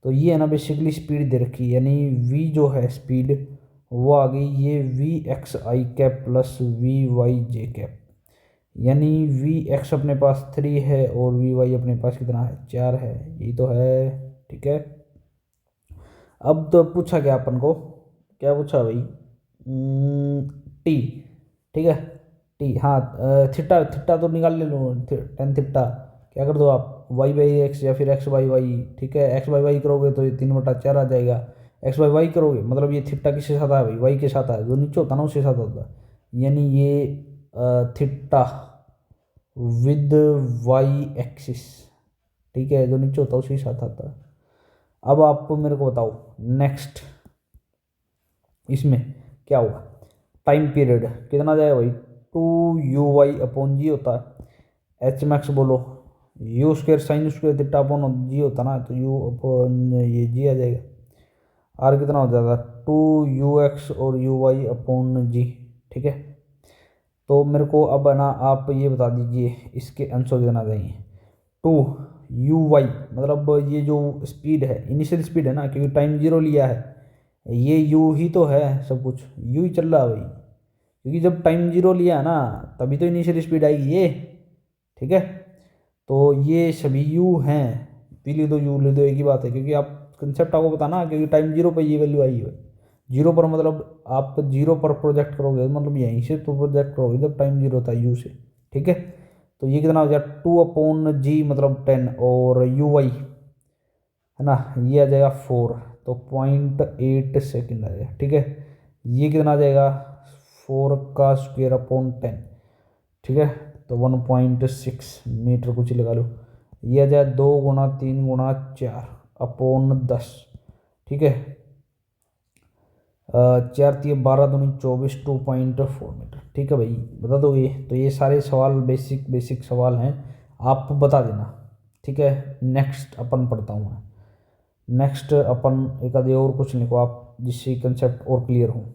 तो ये है ना बेसिकली स्पीड दे रखी है, यानी v जो है स्पीड वो आ गई ये v(x)i cap plus v(y)j cap. यानी v(x) अपने पास 3 है और v(y) अपने पास कितना है, 4 है, यही तो है। ठीक है, अब तो पूछा क्या अपन को, क्या पूछा भाई, टी। ठीक है, टी, हाँ, थीटा, थीटा तो निकाल ले लो, टेन थीटा क्या कर दो आप, y/x या फिर x/y। ठीक है, x/y करोगे तो ये 3/4 आ जाएगा। x/y करोगे मतलब ये थीटा किसके साथ है भाई, y के साथ है, जो नीचे होता है ना उसके साथ होता है, यानी ये थीटा विद y एक्सिस। ठीक है, जो नीचे होता है उसके साथ आता है। अब आप मेरे को बताओ नेक्स्ट इसमें क्या होगा, टाइम पीरियड कितना जाएगा भाई, 2u(y)/g होता है, एच मैक्स बोलो, u² sin square theta upon g होता ना, तो u अपॉन ये जी आ जाएगा। आर कितना हो जाएगा, 2ux और uy/g। ठीक है, तो मेरे को अब है ना आप ये बता दीजिए इसके आंसर कितना चाहिए। 2u(y) मतलब ये जो स्पीड है इनिशियल स्पीड है ना, क्योंकि टाइम 0 लिया है, ये u ही तो है, सब कुछ u ही चल रहा है भाई, क्योंकि जब टाइम 0 लिया है ना तभी तो इनिशियल स्पीड आएगी ये। ठीक है, तो ये सभी u हैं, पी ले दो u ले दो, एक ही बात है, क्योंकि आप कंसेप्ट आपको पता ना, क्योंकि टाइम 0 पर ये वैल्यू आई है। 0 पर मतलब आप 0 पर प्रोजेक्ट करोगे मतलब यहीं से तो प्रोजेक्ट करोगे जब टाइम 0 था u से। ठीक है, तो ये कितना हो जाएगा, 2/g मतलब 10 और uy है ना, ये आ जाएगा 4, तो 0.8 सेकेंड आ जाएगा। ठीक है, ये कितना आ जाएगा, 4 का स्क्वायर/10। ठीक है, तो 1.6 मीटर कुछ लगा लो, ये आ जाए 2 × 3 × 4/10। ठीक है, 4×3 = 12, 2×9 = 24, 2.4 मीटर। ठीक है भाई, बता दो ये, तो ये सारे सवाल बेसिक सवाल हैं, आप बता देना। ठीक है, नेक्स्ट अपन पढ़ता हूँ मैं, नेक्स्ट अपन एक आधे और कुछ लिखो आप जिससे कंसेप्ट और क्लियर हो।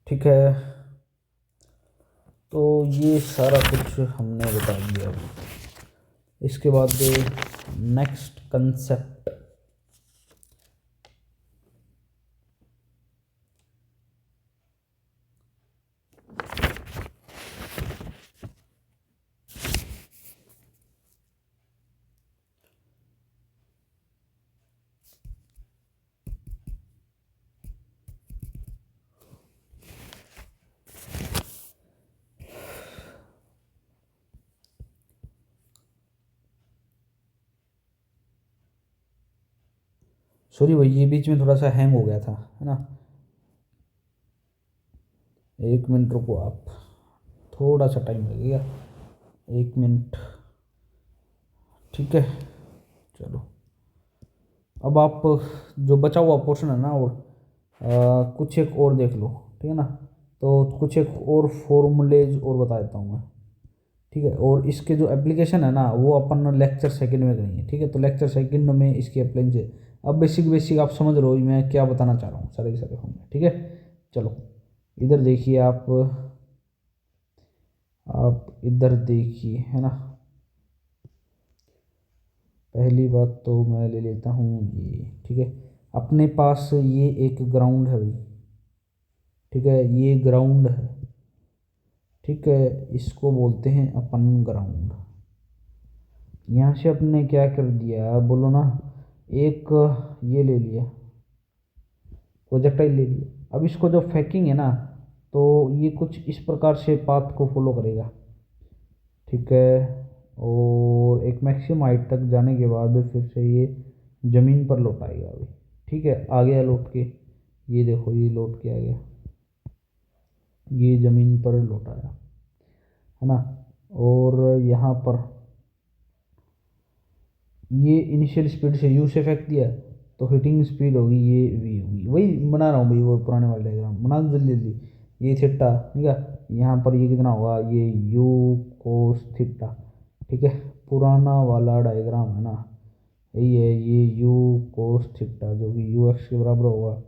ठीक है, तो ये सारा कुछ हमने बता दिया। इसके बाद नेक्स्ट कंसेप्ट, सॉरी भाई ये बीच में थोड़ा सा हैंग हो गया था, है ना, 1 मिनट रुको आप, थोड़ा सा टाइम लगेगा, 1 मिनट। ठीक है, चलो अब आप जो बचा हुआ पोर्शन है ना और कुछ एक और देख लो। ठीक है ना, तो कुछ एक और फॉर्मूलेज और बता देता हूँ मैं। ठीक है, और इसके जो एप्लीकेशन है ना वो अपन लेक्चर सेकंड में करेंगे। ठीक है, तो लेक्चर सेकंड में इसकी अप्लाइंग है। अब बेसिक आप समझ रहे हो मैं क्या बताना चाह रहा हूँ सारे के सारे फॉर्मूले। ठीक है, चलो इधर देखिए आप इधर देखिए, है ना, पहली बात तो मैं ले लेता हूँ ये। ठीक है, अपने पास ये एक ग्राउंड है भाई। ठीक है, ये ग्राउंड है। ठीक है, इसको बोलते हैं अपन ग्राउंड। यहाँ से अपने क्या कर दिया बोलो ना, एक ये ले लिया, प्रोजेक्टाइल ले लिया। अब इसको जो फैकिंग है ना, तो ये कुछ इस प्रकार से पाथ को फॉलो करेगा, ठीक है। और एक मैक्सिमम हाइट तक जाने के बाद फिर से ये ज़मीन पर लौट आएगा अभी, ठीक है। आ गया लौट के, ये देखो ये लौट के आ गया, ये ज़मीन पर लौट आया, है ना। और यहाँ पर ये इनिशियल स्पीड से यू से फेंक दिया, तो हिटिंग स्पीड होगी ये वी होगी। वही बना रहा हूँ भाई, वो पुराने वाले डायग्राम बना दो जल्दी जल्दी। ये थीटा, ठीक है। यहाँ पर ये कितना होगा, ये यू कोस थीटा, ठीक है। पुराना वाला डायग्राम है ना, यही है, ये यू कोस थीटा जो कि यू एक्स के बराबर होगा,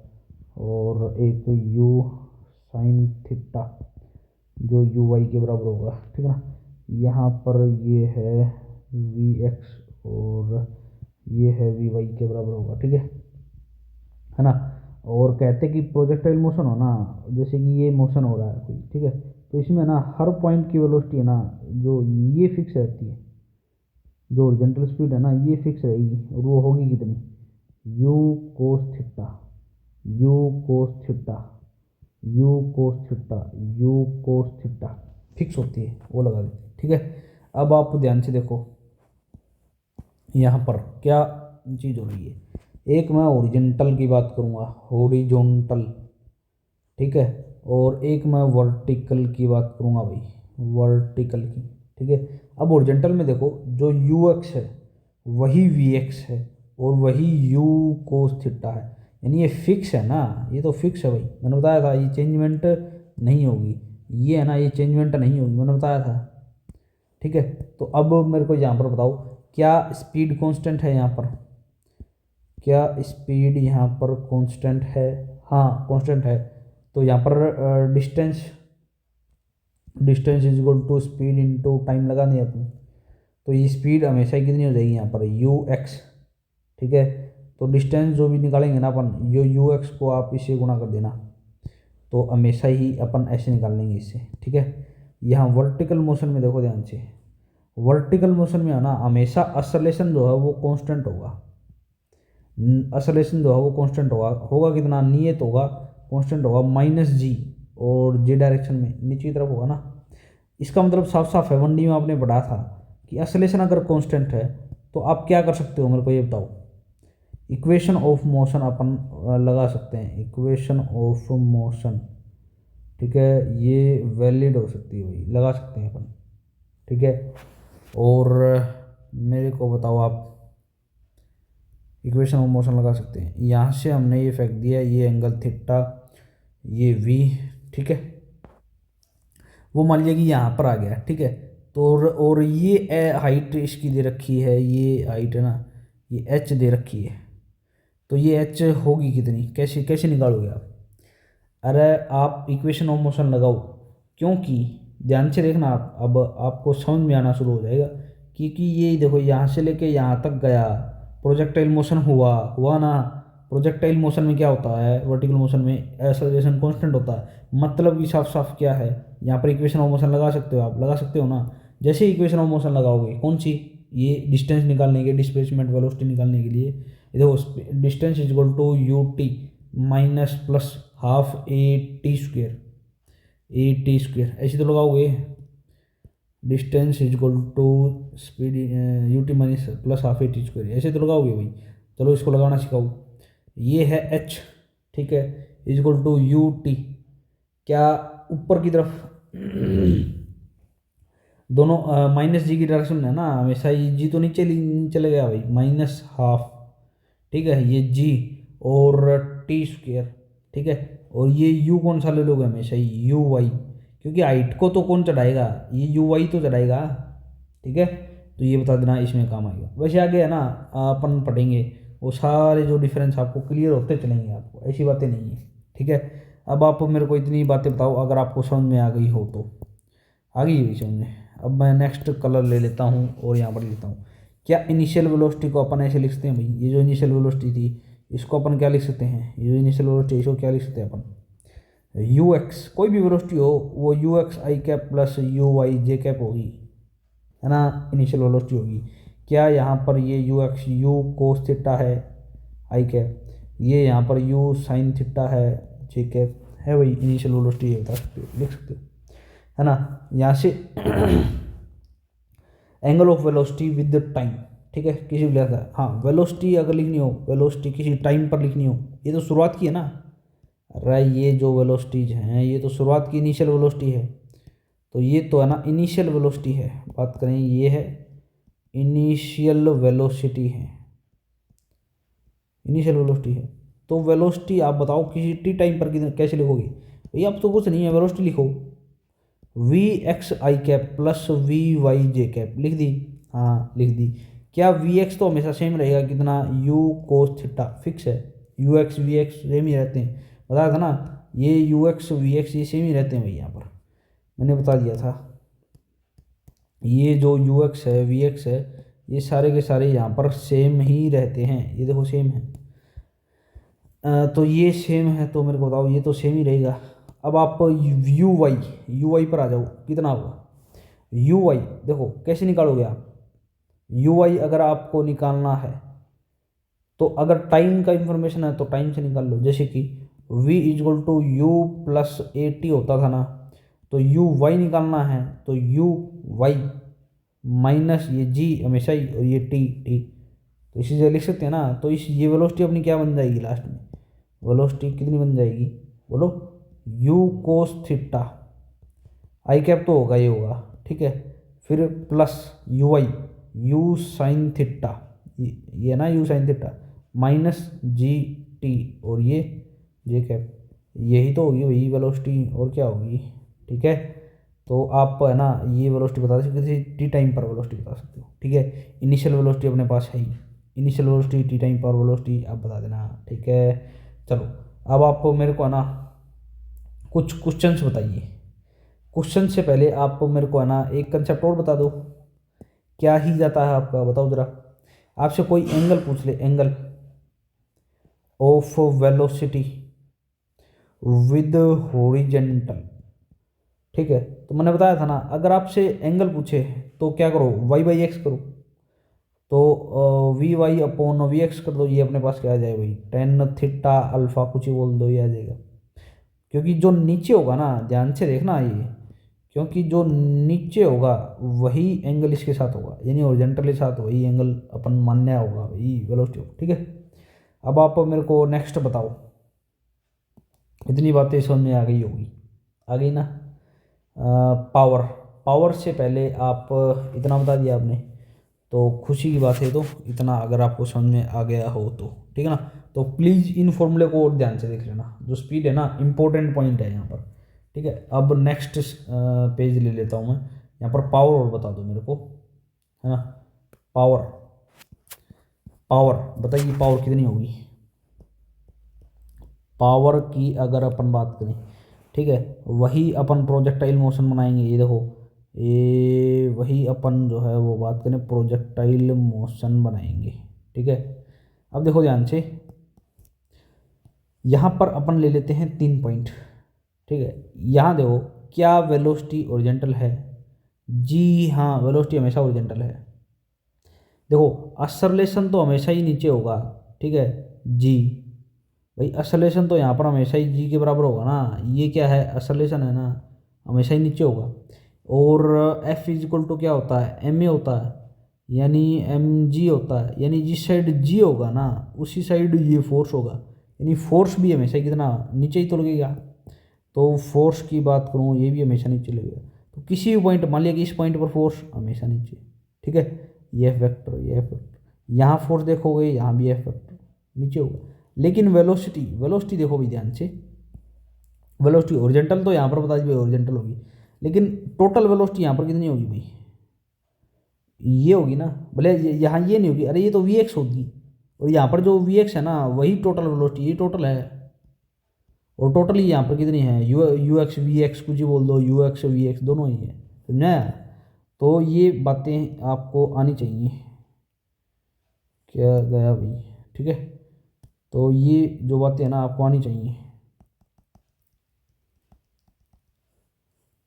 और एक यू साइन थीटा जो यू वाई के बराबर होगा, ठीक है ना। यहाँ पर ये है वी एक्स और ये है वी वाई के बराबर होगा, ठीक है ना। और कहते कि प्रोजेक्टाइल मोशन हो ना, जैसे कि ये मोशन हो रहा है कोई, ठीक है, तो इसमें ना हर पॉइंट की वेलोसिटी है ना, जो ये फिक्स रहती है, जो ओरिजेंटल स्पीड है ना ये फिक्स रहेगी, और वो होगी कितनी, you cos theta, you cos theta, you cos theta, you cos theta fix होती है, वो लगा देते हैं, ठीक है। अब आप ध्यान से देखो यहाँ पर क्या चीज़ हो रही है। एक मैं ओरिजेंटल की बात करूँगा, हॉरिजॉन्टल, ठीक है, और एक मैं वर्टिकल की बात करूँगा भाई, वर्टिकल की, ठीक है। अब ओरिजेंटल में देखो, जो यू एक्स है वही वी एक्स है, और वही यू कोस थीटा है, यानी ये फिक्स है ना, ये तो फिक्स है भाई, मैंने बताया था ये चेंजमेंट नहीं होगी, ये है ना, ये चेंजमेंट नहीं होगी, मैंने बताया था, ठीक है। तो अब मेरे को यहाँ पर बताओ, क्या स्पीड कांस्टेंट है यहाँ पर, क्या स्पीड यहाँ पर कांस्टेंट है, हाँ कांस्टेंट है। तो यहाँ पर distance, distance is equal to speed into time लगा दिया अपन, तो ये स्पीड हमेशा ही कितनी हो जाएगी यहाँ पर, यू एक्स, ठीक है। तो डिस्टेंस जो भी निकालेंगे ना अपन, यू एक्स को आप इससे गुणा कर देना, तो हमेशा ही अपन ऐसे निकाल लेंगे इससे, ठीक है। यहाँ वर्टिकल मोशन में देखो ध्यान से, वर्टिकल मोशन में है ना हमेशा असलेशन जो है वो कांस्टेंट होगा, असलेशन जो है वो कांस्टेंट होगा, होगा कितना, नियत होगा, कांस्टेंट होगा माइनस जी, और जे डायरेक्शन में नीचे की तरफ होगा ना। इसका मतलब साफ साफ है, 1D में आपने पढ़ा था कि असलेशन अगर कांस्टेंट है तो आप क्या कर सकते हो, मेरे को ये बताओ। इक्वेशन ऑफ मोशन अपन लगा सकते हैं, इक्वेशन ऑफ मोशन, ठीक है, ये वैलिड हो सकती है भाई, लगा सकते हैं अपन, ठीक है। और मेरे को बताओ आप, इक्वेशन ऑफ मोशन लगा सकते हैं, यहाँ से हमने ये फेंक दिया, ये एंगल थीटा, ये वी, ठीक है, वो मान लिया कि यहाँ पर आ गया, ठीक है। तो और ये हाइट इसकी दे रखी है, ये हाइट है ना, ये एच दे रखी है, तो ये एच होगी कितनी, कैसे कैसे निकालोगे आप, अरे आप इक्वेशन ऑफ मोशन लगाओ, क्योंकि ध्यान से देखना आप, अब आपको समझ में आना शुरू हो जाएगा, क्योंकि ये देखो यहाँ से लेके यहाँ तक गया, प्रोजेक्टाइल मोशन हुआ हुआ ना। प्रोजेक्टाइल मोशन में क्या होता है, वर्टिकल मोशन में एक्सेलरेशन कांस्टेंट होता है, मतलब कि साफ साफ क्या है, यहाँ पर इक्वेशन ऑफ मोशन लगा सकते हो, आप लगा सकते हो ना। जैसे इक्वेशन ऑफ मोशन लगाओगे, कौन सी, ये डिस्टेंस निकालने के, डिस्प्लेसमेंट वेलोसिटी निकालने के लिए, देखो distance is equal to u t minus plus half a t square, a t square ऐसे तो लगाओगे, distance is equal to speed u t minus plus half a t square ऐसे तो लगाओगे भाई। चलो इसको लगाना सिखाओ, ये है एच, ठीक है, is equal to u t, क्या ऊपर की तरफ दोनों माइनस जी की डायरेक्शन है ना, हमेशा ये जी तो नीचे चले गया भाई, माइनस हाफ, ठीक है, ये जी और टी स्क्वेयर, ठीक है। और ये यू कौन सा ले लोगे, हमेशा यू वाई, क्योंकि हाइट को तो कौन चढ़ाएगा, ये यू वाई तो चढ़ाएगा, ठीक है। तो ये बता देना, इसमें काम आएगा। वैसे आगे है ना अपन पढ़ेंगे, वो सारे जो डिफरेंस आपको क्लियर होते चलेंगे, आपको ऐसी बातें नहीं है, ठीक है। अब आप मेरे को इतनी बातें बताओ, अगर आपको समझ में आ गई हो तो, आ गई हुई समझ में। अब मैं नेक्स्ट कलर ले लेता हूँ और यहाँ पर लेता हूँ, क्या इनिशियल वेलोसिटी को अपन ऐसे लिख सकते हैं भाई, ये जो इनिशियल वेलोसिटी थी इसको अपन क्या लिख सकते हैं, ये जो इनिशियल वेलोसिटी इसको क्या लिख सकते हैं अपन, यू एक्स, कोई भी वेलोसिटी हो वो u x i cap plus u y j cap होगी, है ना, इनिशियल वेलोसिटी होगी। क्या यहाँ पर ये u x you cos theta है आई कैप, ये यहाँ पर u साइन थीटा है वही इनिशियल वेलोसिटी है, बता सकते हो, लिख सकते हो, है ना। यहाँ से angle of velocity with time, ठीक है, किसी को लिखा था। हाँ, वेलोसिटी अगर लिखनी हो, वेलोसिटी किसी टाइम पर लिखनी हो, ये तो शुरुआत की है ना। अरे ये जो वेलोसिटीज हैं ये तो शुरुआत की इनिशियल वेलोसिटी है, तो ये तो है ना इनिशियल वेलोसिटी है। बात करें ये है इनिशियल वेलोसिटी है, इनिशियल वेलोसिटी है। तो वेलोसिटी आप बताओ किसी टी टाइम पर कितने कैसे लिखोगे भैया, अब तो कुछ नहीं है, वेलोसिटी लिखो v x i cap plus v y j cap, लिख दी। हाँ लिख दी। क्या वी एक्स तो हमेशा सेम रहेगा, कितना यू कोस थीटा फिक्स है, u x v x same ही रहते हैं, बताया था ना। ये यू एक्स वी एक्स ये सेम ही रहते हैं भाई, यहाँ पर मैंने बता दिया था। ये जो यू एक्स है वी एक्स है ये सारे के सारे यहाँ पर सेम ही रहते हैं, ये देखो सेम है। तो ये सेम है तो मेरे को बताओ ये तो सेम ही रहेगा। अब आप यू वाई पर आ जाओ, कितना होगा यू वाई, देखो कैसे निकालोगे आप यू वाई, अगर आपको निकालना है तो अगर टाइम का इंफॉर्मेशन है तो टाइम से निकाल लो। जैसे कि v is equal to u plus a t होता था ना, तो यू वाई निकालना है तो यू वाई माइनस ये जी हमेशा ही और ये टी टी, तो इसी से लिख सकते हैं ना। तो इस ये वेलोसिटी अपनी क्या बन जाएगी लास्ट में, वेलोसिटी कितनी बन जाएगी बोलो, you cos theta I cap तो होगा, ये होगा ठीक है, फिर plus you I you sine theta, ये ना you sine theta minus g T और ये जे कैप, यही तो होगी वही वेलोसिटी और क्या होगी, ठीक है। तो आप है ना ये वेलोसिटी बता सकते हो, टी टाइम पर वेलोसिटी बता सकते हो, ठीक है। इनिशियल वेलोसिटी अपने पास है ही, इनिशियल वेलोसिटी टी टाइम पर वेलोसिटी आप बता देना, ठीक है। चलो अब आप मेरे को है ना कुछ क्वेश्चंस बताइए। क्वेश्चन से पहले आप मेरे को है ना एक कंसेप्ट और बता दो, क्या ही जाता है आपका, बताओ जरा। आपसे कोई एंगल पूछ ले, angle of velocity with horizontal, ठीक है। तो मैंने बताया था ना अगर आपसे एंगल पूछे तो क्या करो, वाई बाई एक्स करो, तो v y upon v x कर दो, ये अपने पास क्या आ जाए भाई टेन थीटा अल्फा, कुछ ही बोल दो ये आ जाएगा। क्योंकि जो नीचे होगा ना, ध्यान से देखना ये, क्योंकि जो नीचे होगा वही एंगल इसके साथ होगा, यानी ओरिजेंटल के साथ वही एंगल अपन मान्य होगा, वही वेलोसिटी होगा, ठीक है। अब आप मेरे को नेक्स्ट बताओ, इतनी बातें समझ में आ गई होगी, आ गई ना। पावर, पावर से पहले आप इतना बता दिया आपने, तो खुशी की बात है, तो इतना अगर आपको समझ में आ गया हो तो ठीक है ना। तो प्लीज़ इन फॉर्मूले को और ध्यान से देख लेना, जो स्पीड है ना इंपॉर्टेंट पॉइंट है यहाँ पर, ठीक है। अब नेक्स्ट पेज ले लेता हूँ मैं, यहाँ पर पावर और बता दो मेरे को, है ना। पावर, पावर बताइए पावर कितनी होगी, पावर की अगर अपन बात करें, ठीक है, वही अपन प्रोजेक्टाइल मोशन बनाएंगे, ये देखो ये वही अपन जो है वो बात करें प्रोजेक्टाइल मोशन बनाएंगे, ठीक है। अब देखो ध्यान से, यहाँ पर अपन ले लेते हैं 3 पॉइंट, ठीक है। यहाँ देखो क्या वेलोसिटी ओरिजेंटल है, जी हाँ वेलोसिटी हमेशा ओरिजेंटल है। देखो असरलेशन तो हमेशा ही नीचे होगा, ठीक है, जी भाई असलेशन तो यहाँ पर हमेशा ही जी के बराबर होगा ना, ये क्या है असलेशन है ना, हमेशा ही नीचे होगा। और एफ इजिकल टू क्या होता है एम ए होता है, यानी एम जी होता है, यानी जिस साइड जी होगा ना उसी साइड ये फोर्स होगा, यानी फोर्स भी हमेशा कितना नीचे ही तो लगेगा। तो फोर्स की बात करूँ ये भी हमेशा नीचे लगेगा, तो किसी भी पॉइंट मान लिया कि इस पॉइंट पर फोर्स हमेशा नीचे, ठीक है। ये एफ वेक्टर, ये एफ वेक्टर, यहाँ फोर्स देखोगे यहाँ भी एफ वेक्टर नीचे होगा। लेकिन वेलोसिटी, वेलोसिटी देखो भी ध्यान से, वेलोसिटी ओरिजेंटल तो यहाँ पर बता दीजिए ओरिजेंटल होगी, लेकिन टोटल वेलोसिटी यहाँ पर कितनी होगी भाई, ये होगी ना, भले यहाँ ये नहीं होगी, अरे ये तो वी एक्स होगी, और यहाँ पर जो वी एक्स है ना वही टोटल वेलोसिटी, ये टोटल है। और टोटली यहाँ पर कितनी है यू एक्स वी एक्स, कुछ ही बोल दो यू एक्स वी एक्स दोनों ही है, समझा। तो ये बातें आपको आनी चाहिए, क्या गया भाई, ठीक है। तो ये जो बातें हैं ना आपको आनी चाहिए,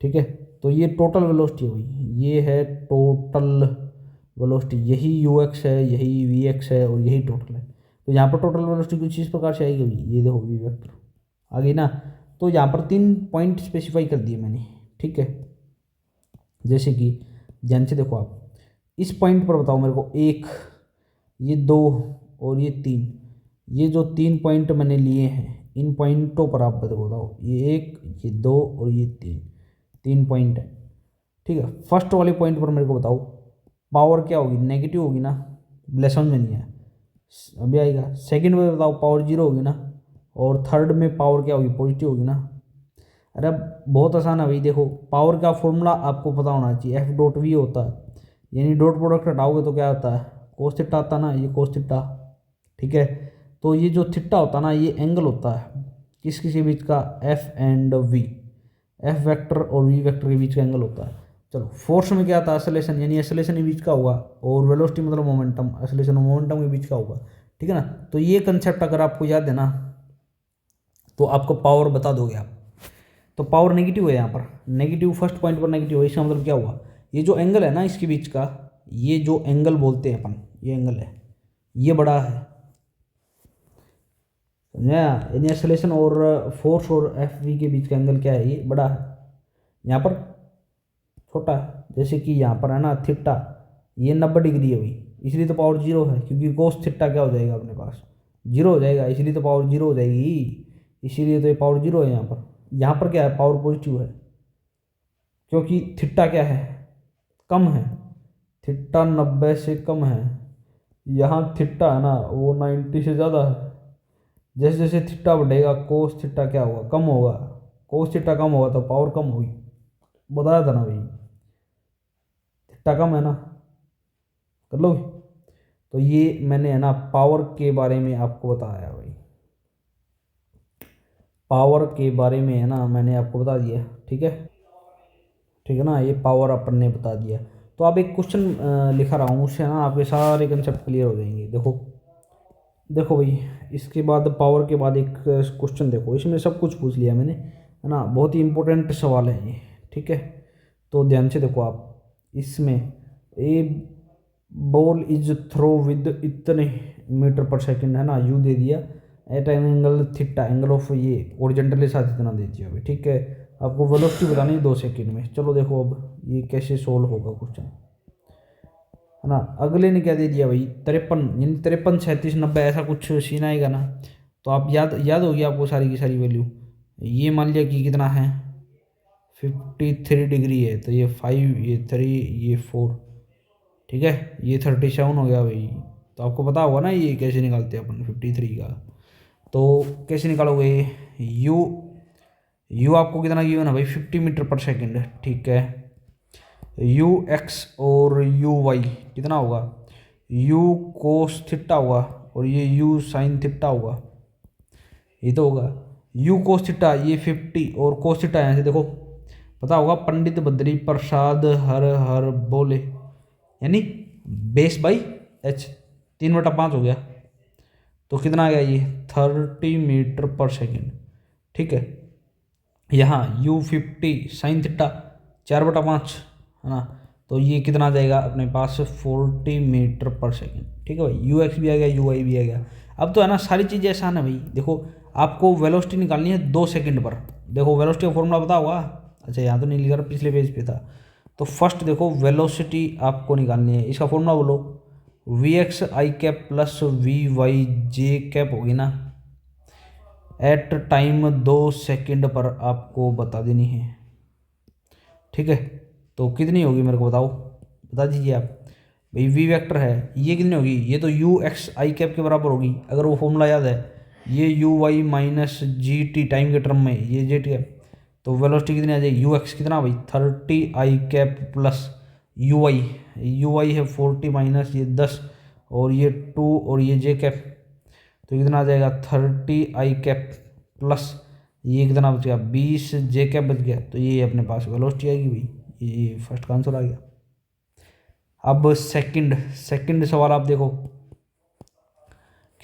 ठीक है। तो ये टोटल वेलोसिटी हुई, ये है टोटल वेलोसिटी, यही यू एक्स है यही वी एक्स है और यही टोटल है। तो यहाँ पर टोटल वेलोसिटी कुछ इस प्रकार से आएगी भाई, ये देखो वी वेक्टर आ गई ना। तो यहाँ पर 3 पॉइंट स्पेसिफाई कर दिए मैंने, ठीक है। जैसे कि ध्यान से देखो आप, इस पॉइंट पर बताओ मेरे को, 1, ये 2 और ये 3, ये जो 3 पॉइंट मैंने लिए हैं, इन पॉइंटों पर आप बताओ, ये 1, ये 2 और ये 3 पॉइंट है, ठीक है। फर्स्ट वाले पॉइंट पर मेरे को बताओ पावर क्या होगी, नेगेटिव होगी ना, लेसन में नहीं है, अभी आएगा। सेकंड में बताओ पावर 0 होगी ना, और थर्ड में पावर क्या होगी, पॉजिटिव होगी ना। अरे बहुत आसान है भाई, देखो पावर का फॉर्मूला आपको पता होना चाहिए, एफ डॉट वी होता है, यानी डॉट प्रोडक्ट हटाओगे तो क्या आता है, कोस थीटा आता है ना, ये कोस थीटा, ठीक है। तो ये जो थीटा होता है ना, ये एंगल होता है किस किसी बीच का, f and v, f vector और वी वेक्टर के बीच का एंगल होता है। चलो फोर्स में क्या आता है, एक्सेलरेशन, यानी एक्सेलरेशन के बीच का होगा, और वेलोसिटी मतलब मोमेंटम, एक्सेलरेशन और मोमेंटम के बीच का होगा, ठीक है ना। तो ये कंसेप्ट अगर आपको याद है ना, तो आपको पावर बता दोगे आप। तो पावर नेगेटिव है यहाँ पर, नेगेटिव फर्स्ट पॉइंट पर नेगेटिव है, इसका मतलब क्या हुआ, ये जो एंगल है ना इसके बीच का, ये जो एंगल बोलते हैं अपन, ये एंगल है, ये बड़ा है, समझा। यानी एक्सेलरेशन और फोर्स और एफ वी के बीच का एंगल क्या है, ये बड़ा है, यहाँ पर छोटा है। जैसे कि यहाँ पर है ना थीटा, ये 90 डिग्री है भाई, इसलिए तो पावर 0 है, क्योंकि कोस थीटा क्या हो जाएगा अपने पास, 0 हो जाएगा, इसलिए तो पावर 0 हो जाएगी, इसीलिए तो ये पावर 0 है। यहाँ पर क्या है, पावर पॉजिटिव है, क्योंकि थीटा क्या है, कम है, थीटा 90 से कम है, यहाँ थीटा है ना वो 90 से ज़्यादा है। जैसे जैसे थीटा बढ़ेगा कोस थीटा क्या होगा, कम होगा, कोस थीटा कम होगा तो पावर कम होगी, बताया था ना भाई, थीटा कम है ना, कर लो। तो ये मैंने है ना पावर के बारे में आपको बताया भाई, पावर के बारे में है ना मैंने आपको बता दिया, ठीक है, ठीक है ना, ये पावर अपन ने बता दिया। तो आप एक क्वेश्चन लिखा रहा हूँ, उससे ना आपके सारे कंसेप्ट क्लियर हो जाएंगे। देखो देखो भाई, इसके बाद पावर के बाद एक क्वेश्चन देखो, इसमें सब कुछ पूछ लिया मैंने, है ना, बहुत ही इंपॉर्टेंट सवाल है ये, ठीक है। तो ध्यान से देखो आप, इसमें a ball is throw with इतने मीटर पर सेकंड, है ना, यू दे दिया, at an angle theta, angle of ये ओरिजेंटल के साथ इतना दे दिया भाई, ठीक है। आपको वेलोसिटी बतानी है 2 सेकंड में। चलो देखो अब ये कैसे सोल्व होगा क्वेश्चन, है ना। अगले ने क्या दे दिया भाई, 53, यानी 53, 37, 90 ऐसा कुछ सीन आएगा ना। तो आप याद होगी आपको सारी की सारी वैल्यू। ये मान लिया कि कितना है, 53 डिग्री है, तो ये 5, ये 3, ये 4, ठीक है, ये 37 हो गया भाई। तो आपको पता होगा ना ये कैसे निकालते हैं अपन 53 का। तो कैसे निकालोगे, यू आपको कितना गिवन है भाई, 50 मीटर पर सेकेंड, ठीक है। यू एक्स और यू वाई कितना होगा, यू कोस थीटा होगा और ये यू साइन थीटा होगा, ये तो होगा। यू कोस थीटा ये 50 और कोस थीटा यहाँ से देखो पता होगा, पंडित बद्री प्रसाद हर हर बोले, यानी बेस बाई एच, 3/5 हो गया। तो कितना आ गया ये 30 मीटर पर सेकेंड, ठीक है। यहाँ यू 50 साइन थीटा 4/5, है ना, तो ये कितना आ जाएगा अपने पास 40 मीटर पर सेकेंड, ठीक है भाई। यू एक्स भी आ गया, यू वाई भी आ गया। अब तो है ना सारी चीज़ें आसान है भाई। देखो आपको वेलोसिटी निकालनी है 2 सेकंड पर। देखो वेलोसिटी का फॉर्मूला पता होगा, अच्छा यहाँ तो नहीं लिखा, पिछले पेज पे था। तो फर्स्ट देखो वेलोसिटी आपको निकालनी है, इसका फॉर्मूला बोलो, v x i cap plus v y j cap होगी ना, एट टाइम 2 सेकंड पर आपको बता देनी है, ठीक है। तो कितनी होगी मेरे को बताओ, बता दीजिए आप भाई। वी वेक्टर है, ये कितनी होगी, ये तो यू एक्स आई कैप के बराबर होगी, अगर वो फॉर्मूला याद है। ये u y minus g t time के टर्म में, ये जेड कैप, तो वेलोसिटी कितनी आ जाएगी, यू एक्स कितना भाई 30 आई कैप प्लस यू वाई है 40 माइनस ये 10 और ये 2 और ये जे कैप, तो कितना आ जाएगा 30 आई कैप प्लस ये कितना बच गया 20 जे कैप बच गया। तो ये अपने पास वेलोसिटी आएगी भाई, ये फर्स्ट का आंसर आ गया। अब सेकंड सवाल आप देखो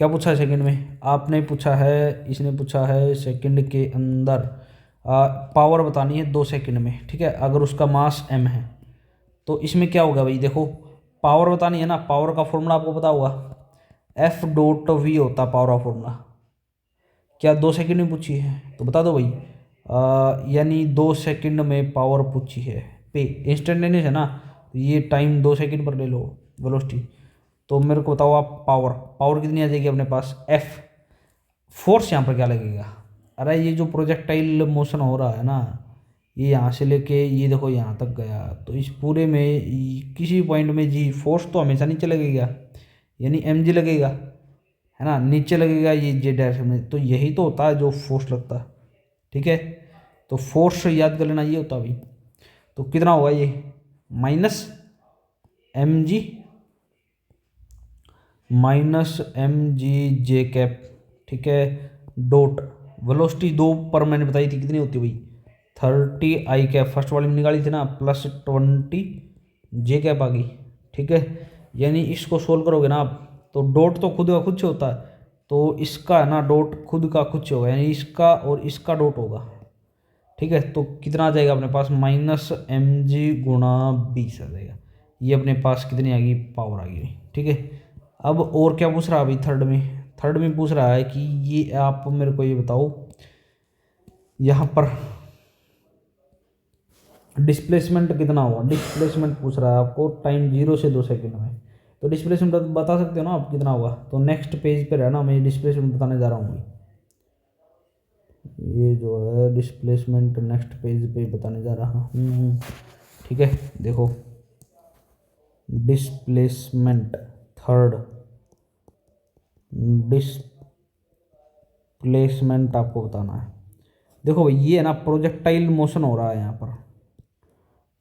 क्या पूछा है सेकंड में, आपने पूछा है, इसने पूछा है सेकंड के अंदर पावर बतानी है 2 सेकंड में, ठीक है, अगर उसका मास m है। तो इसमें क्या होगा भाई, देखो पावर बतानी है ना, पावर का फॉर्मूला आपको पता होगा, एफ डॉट वी होता पावर ऑफ फॉर्मूला। क्या 2 सेकंड में पूछी है तो बता दो भाई। यानी 2 सेकंड में पावर पूछी है पे, इंस्टेंटेनियस है ना, तो ये टाइम 2 सेकंड पर ले लो वेलोसिटी। तो मेरे को बताओ आप पावर, पावर कितनी आ जाएगी अपने पास एफ। फोर्स यहाँ पर क्या लगेगा, अरे ये जो प्रोजेक्टाइल मोशन हो रहा है ना, ये यहाँ से लेके ये देखो यहाँ तक गया, तो इस पूरे में किसी पॉइंट में जी फोर्स तो हमेशा नीचे लगेगा, यानी एम जी लगेगा, है ना, नीचे लगेगा ये जे डायरेक्शन में, तो यही तो होता है जो फोर्स लगता है। ठीक है, तो फोर्स याद कर लेना ये होता है भाई। तो कितना होगा ये माइनस एम जी जे कैप, ठीक है, डॉट वेलोसिटी 2 पर मैंने बताई थी कितनी होती है भाई 30 आई कैप, फर्स्ट वाली में निकाली थी ना, प्लस 20 जे कैप आ गई। ठीक है, यानी इसको सोल्व करोगे ना आप, तो डॉट तो खुद का खुद से होता है, तो इसका है ना डॉट खुद का खुद से होगा, यानी इसका और इसका डॉट होगा। ठीक है, तो कितना आ जाएगा अपने पास माइनस एम जी गुणा 20 आ जाएगा। ये अपने पास कितनी आ गई पावर आ गई। ठीक है, अब और क्या पूछ रहा है अभी थर्ड में पूछ रहा है कि ये आप मेरे को ये बताओ, यहाँ पर डिस्प्लेसमेंट कितना हुआ, डिस्प्लेसमेंट पूछ रहा है आपको टाइम 0 से 2 सेकंड में। तो डिस्प्लेसमेंट बता सकते हो ना आप कितना होगा, तो नेक्स्ट पेज पर है ना, मैं डिस्प्लेसमेंट बताने जा रहा हूँ। ये जो है डिस्प्लेसमेंट नेक्स्ट पेज पे बताने जा रहा हूँ। ठीक है, देखो डिस्प्लेसमेंट थर्ड, डिस्प्लेसमेंट आपको बताना है। देखो भाई ये है ना प्रोजेक्टाइल मोशन हो रहा है यहाँ पर,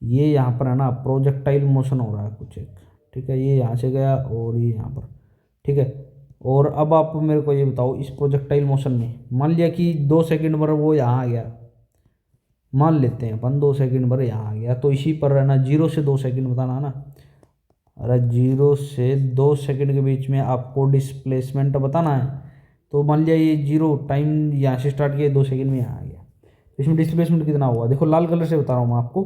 ये यहाँ पर है ना प्रोजेक्टाइल मोशन हो रहा है कुछ एक। ठीक है, ये यहाँ से गया और ये यहाँ पर। ठीक है, और अब आप मेरे को ये बताओ इस प्रोजेक्टाइल मोशन में मान लिया कि 2 सेकंड पर वो यहाँ आ गया, मान लेते हैं अपन 2 सेकंड पर यहाँ आ गया, तो इसी पर रहना 0 से 2 सेकंड बताना है ना। अरे 0 से 2 सेकंड के बीच में आपको डिस्प्लेसमेंट बताना है, तो मान लिया ये 0 टाइम यहाँ से स्टार्ट किया 2 सेकंड में यहाँ आ गया, तो इसमें डिस्प्लेसमेंट कितना हुआ देखो, लाल कलर से बता रहा हूँ मैं आपको,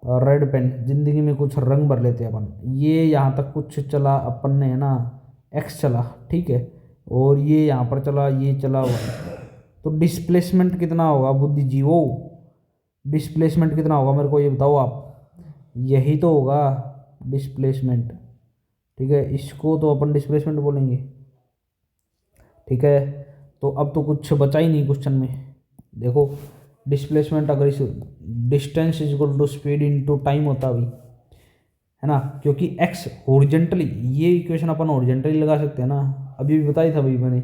रेड पेन, जिंदगी में कुछ रंग भर लेते हैं अपन। ये यहाँ तक कुछ चला अपन ने है ना, एक्स चला, ठीक है, और ये यहाँ पर चला, ये चला हुआ, तो डिस्प्लेसमेंट कितना होगा बुद्धिजीवो, डिस्प्लेसमेंट कितना होगा मेरे को ये बताओ आप, यही तो होगा डिस्प्लेसमेंट। ठीक है, इसको तो अपन डिस्प्लेसमेंट बोलेंगे। ठीक है, तो अब तो कुछ बचा ही नहीं क्वेश्चन में। देखो डिस्प्लेसमेंट अगर इस distance is equal to speed into time होता अभी, है ना, क्योंकि एक्स हॉरिजेंटली, ये इक्वेशन अपन हॉरिजेंटली लगा सकते हैं ना, अभी भी बताई था भाई मैंने,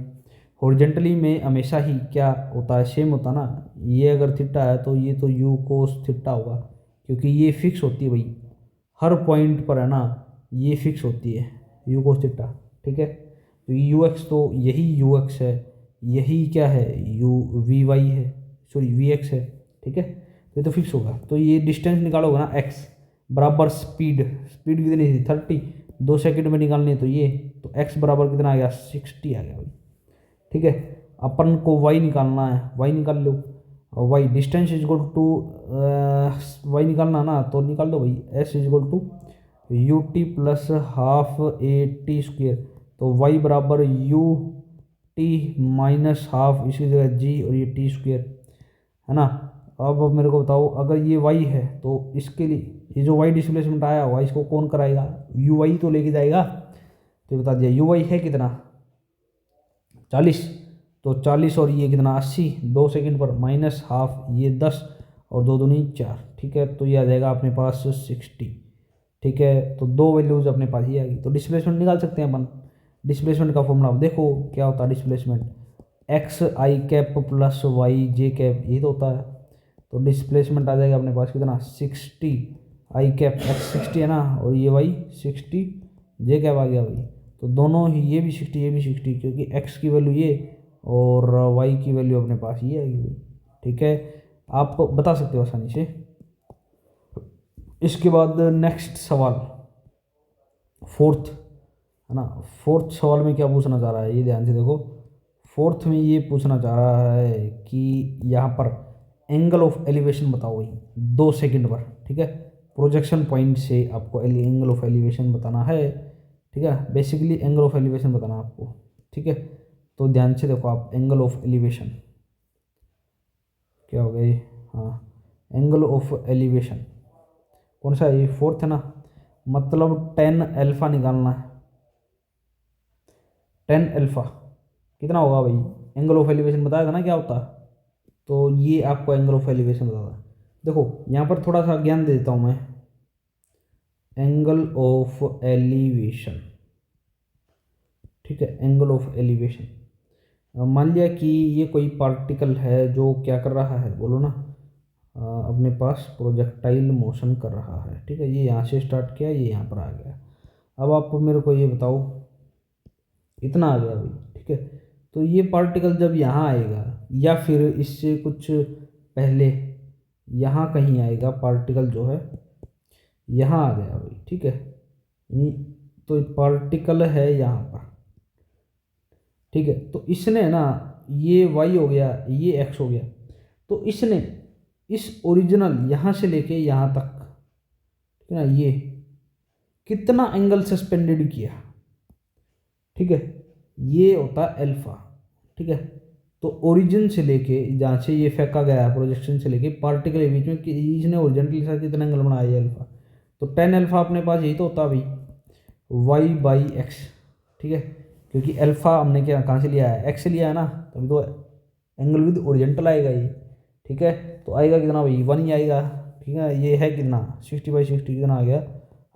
हॉरिजेंटली में हमेशा ही क्या होता है सेम होता ना, ये अगर थीटा है तो ये तो यू कोस थीटा होगा, क्योंकि ये फिक्स होती है भाई हर पॉइंट पर है ना, ये फिक्स होती है यू कोस थीटा। ठीक है, तो यू एक्स तो यही यू एक्स है, यही क्या है यू वी वाई है, सॉरी वी एक्स है। ठीक है, तो ये तो फिक्स होगा, तो ये डिस्टेंस निकालोगे ना एक्स बराबर स्पीड, स्पीड कितनी थी 30, 2 सेकंड में निकालनी है, तो ये तो एक्स बराबर कितना आ गया 60 आ गया भाई। ठीक है, अपन को वाई निकालना है, वाई निकाल लो, और y distance is equal to y निकालना ना, तो निकाल दो भाई, s is equal to u t plus half a t square, तो वाई बराबर यू टी माइनस हाफ, इसकी जगह जी और ये टी स्क्वेयर, है ना। अब मेरे को बताओ अगर ये वाई है तो इसके लिए ये जो वाई डिस्प्लेसमेंट आया हुआ इसको कौन कराएगा, यू वाई तो लेके जाएगा, तो बता दिया यू वाई है कितना 40, तो 40 और ये कितना 80, 2 सेकंड पर माइनस हाफ ये 10 और 2 दूनी 4। ठीक है, तो ये आ जाएगा अपने पास 60। ठीक है, तो दो वैल्यूज अपने पास ही आएगी, तो डिस्प्लेसमेंट निकाल सकते हैं अपन। डिस्प्लेसमेंट का फॉर्मूला देखो क्या होता है, displacement x i cap plus Y j cap, ये तो होता है, तो डिस्प्लेसमेंट आ जाएगा अपने पास कितना 60 आई कैप, एक्स 60 है ना, और ये वाई 60 जे कैप आ गया भाई, तो दोनों ही ये भी 60 ये भी 60, क्योंकि एक्स की वैल्यू ये और वाई की वैल्यू अपने पास ये आएगी भाई। ठीक है, आप बता सकते हो आसानी से। इसके बाद नेक्स्ट सवाल फोर्थ, है ना, फोर्थ सवाल में क्या पूछना चाह रहा है ये ध्यान से देखो। फोर्थ में ये पूछना चाह रहा है कि यहाँ पर एंगल ऑफ एलिवेशन बताओ भाई 2 सेकंड पर। ठीक है, प्रोजेक्शन पॉइंट से आपको एंगल ऑफ एलिवेशन बताना है। ठीक है। बेसिकली एंगल ऑफ एलिवेशन बताना आपको, ठीक है। तो ध्यान से देखो आप, एंगल ऑफ एलिवेशन क्या हो गया ये, हाँ, एंगल ऑफ एलिवेशन कौन सा है, ये फोर्थ है ना, मतलब 10 अल्फा निकालना है। 10 अल्फा कितना होगा भाई, एंगल ऑफ एलिवेशन बताया था ना क्या होता है, तो ये आपको एंगल ऑफ एलिवेशन बताता है। देखो यहाँ पर थोड़ा सा ज्ञान दे देता हूँ मैं, एंगल ऑफ एलिवेशन, ठीक है, एंगल ऑफ एलिवेशन। मान लिया कि ये कोई पार्टिकल है जो क्या कर रहा है, बोलो ना, अपने पास प्रोजेक्टाइल मोशन कर रहा है, ठीक है। ये यहाँ से स्टार्ट किया, ये यहाँ पर आ गया। अब आप मेरे को ये बताओ, इतना आ गया भाई, ठीक है। तो ये पार्टिकल जब यहाँ आएगा या फिर इससे कुछ पहले यहाँ कहीं आएगा, पार्टिकल जो है यहाँ आ गया भाई, ठीक है। तो पार्टिकल है यहाँ पर, ठीक है। तो इसने ना, ये वाई हो गया, ये एक्स हो गया, तो इसने इस ओरिजिनल यहाँ से लेके यहाँ तक, ठीक है ना, ये कितना एंगल सस्पेंडेड किया, ठीक है, ये होता है अल्फा, ठीक है। तो ओरिजिन से लेके जहाँ से ये फेंका गया है, प्रोजेक्शन से लेके पार्टिकल के बीच में इसने ओरिजेंटली साथ कितना एंगल बनाया है, अल्फा। तो 10 अल्फा अपने पास यही तो होता भाई, वाई बाई एक्स, ठीक है। क्योंकि अल्फा हमने क्या कहाँ से लिया है, एक्स से लिया है ना, तभी तो एंगल विद ओरिजेंटल आएगा ये, ठीक है। तो आएगा कितना भाई, 1 ही आएगा, ठीक है। ये है कितना, 60/60 कितना आ गया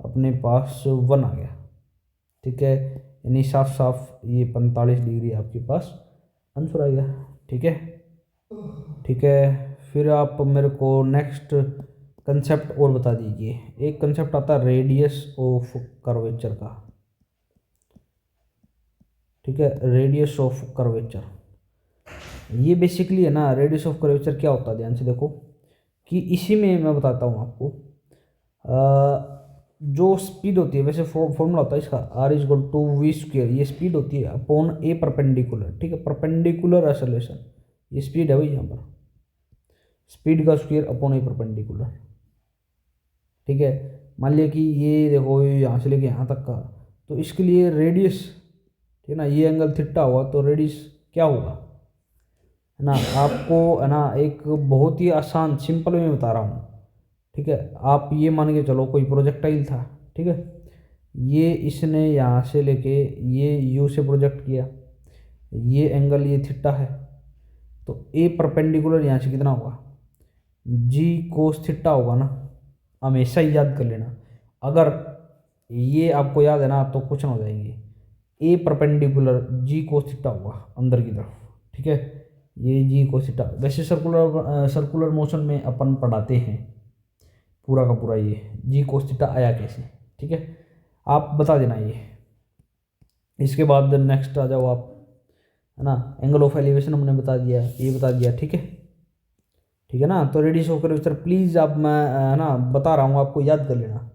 अपने पास, 1 आ गया, ठीक है। यानी साफ साफ ये 45 डिग्री आपके पास आंसर आ गया, ठीक है, ठीक है। फिर आप मेरे को नेक्स्ट कंसेप्ट और बता दीजिए। एक कंसेप्ट आता है रेडियस ऑफ कर्वेचर का, ठीक है, रेडियस ऑफ कर्वेचर। ये बेसिकली है ना, रेडियस ऑफ कर्वेचर क्या होता है, ध्यान से देखो कि इसी में मैं बताता हूँ आपको। जो स्पीड होती है, वैसे फॉर्मूला होता है इसका, R = V², ये स्पीड होती है अपॉन ए परपेंडिकुलर, ठीक है, परपेंडिकुलर एक्सेलरेशन, ये स्पीड है भाई यहाँ पर, स्पीड का स्क्वायर अपॉन ए परपेंडिकुलर, ठीक है। मान लिया कि ये देखो यहाँ से लेके यहाँ तक का, तो इसके लिए रेडियस, ठीक है ना, ये एंगल थीटा हुआ, तो रेडियस क्या होगा, है ना। आपको है ना एक बहुत ही आसान सिंपल में बता रहा हूँ, ठीक है। आप ये मान के चलो कोई प्रोजेक्टाइल था, ठीक है, ये इसने यहाँ से लेके ये यू से प्रोजेक्ट किया, ये एंगल ये थीटा है, तो ए परपेंडिकुलर यहाँ से कितना होगा, जी कोस थीटा होगा ना, हमेशा ही याद कर लेना। अगर ये आपको याद है ना तो क्वेश्चन हो जाएंगे, ए परपेंडिकुलर जी कोस थीटा होगा अंदर की तरफ, ठीक है। ये जी कोस थीटा, वैसे सर्कुलर मोशन में अपन पढ़ाते हैं पूरा का पूरा, ये जी कोस थीटा आया कैसे, ठीक है, आप बता देना ये। इसके बाद नेक्स्ट आ जाओ आप, है ना, एंगल ऑफ एलिवेशन हमने बता दिया, ये बता दिया, ठीक है, ठीक है ना। तो रेडियस ऑफ कर्वेचर प्लीज़ आप, मैं है ना बता रहा हूँ आपको, याद कर लेना।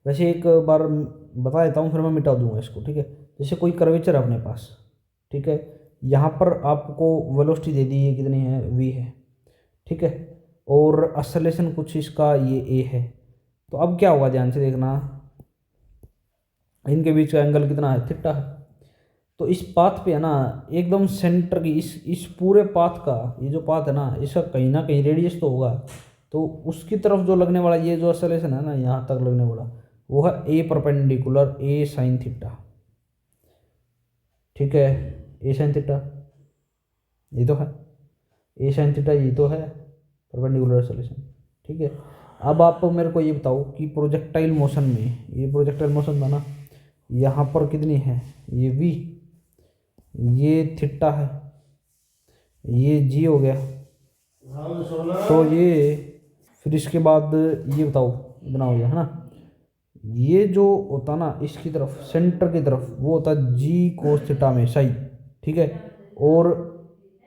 वैसे एक बार बता देता हूँ, फिर मैं मिटा दूंगा इसको, ठीक है। जैसे कोई कर्वेचर है अपने पास, ठीक है, यहाँ पर आपको वेलोसिटी दे दी है, कितनी है, v है, ठीक है, और एक्सेलरेशन कुछ इसका ये a है। तो अब क्या होगा, ध्यान से देखना, इनके बीच का एंगल कितना है, थीटा है। तो इस पाथ पे है ना, एकदम सेंटर की इस पूरे पाथ का, ये जो पाथ है ना, इसका कहीं ना कहीं रेडियस तो होगा, तो उसकी तरफ जो लगने वाला ये जो एक्सेलरेशन है ना, यहाँ तक लगने वाला, वो है ए परपेंडिकुलर ए साइन थीटा, ठीक है, ए साइन थीटा ये तो है, ए साइन थीटा ये तो है परपेंडिकुलर एक्सेलरेशन, ठीक है। अब आप मेरे को ये बताओ कि प्रोजेक्टाइल मोशन में, ये प्रोजेक्टाइल मोशन था ना, यहाँ पर कितनी है, ये v, ये थीटा है, ये जी हो गया, तो ये फिर इसके बाद ये बताओ इतना हो गया, है ना। ये जो होता ना इसकी तरफ, सेंटर की तरफ, वो होता जी कोस थीटा में सही, ठीक है, और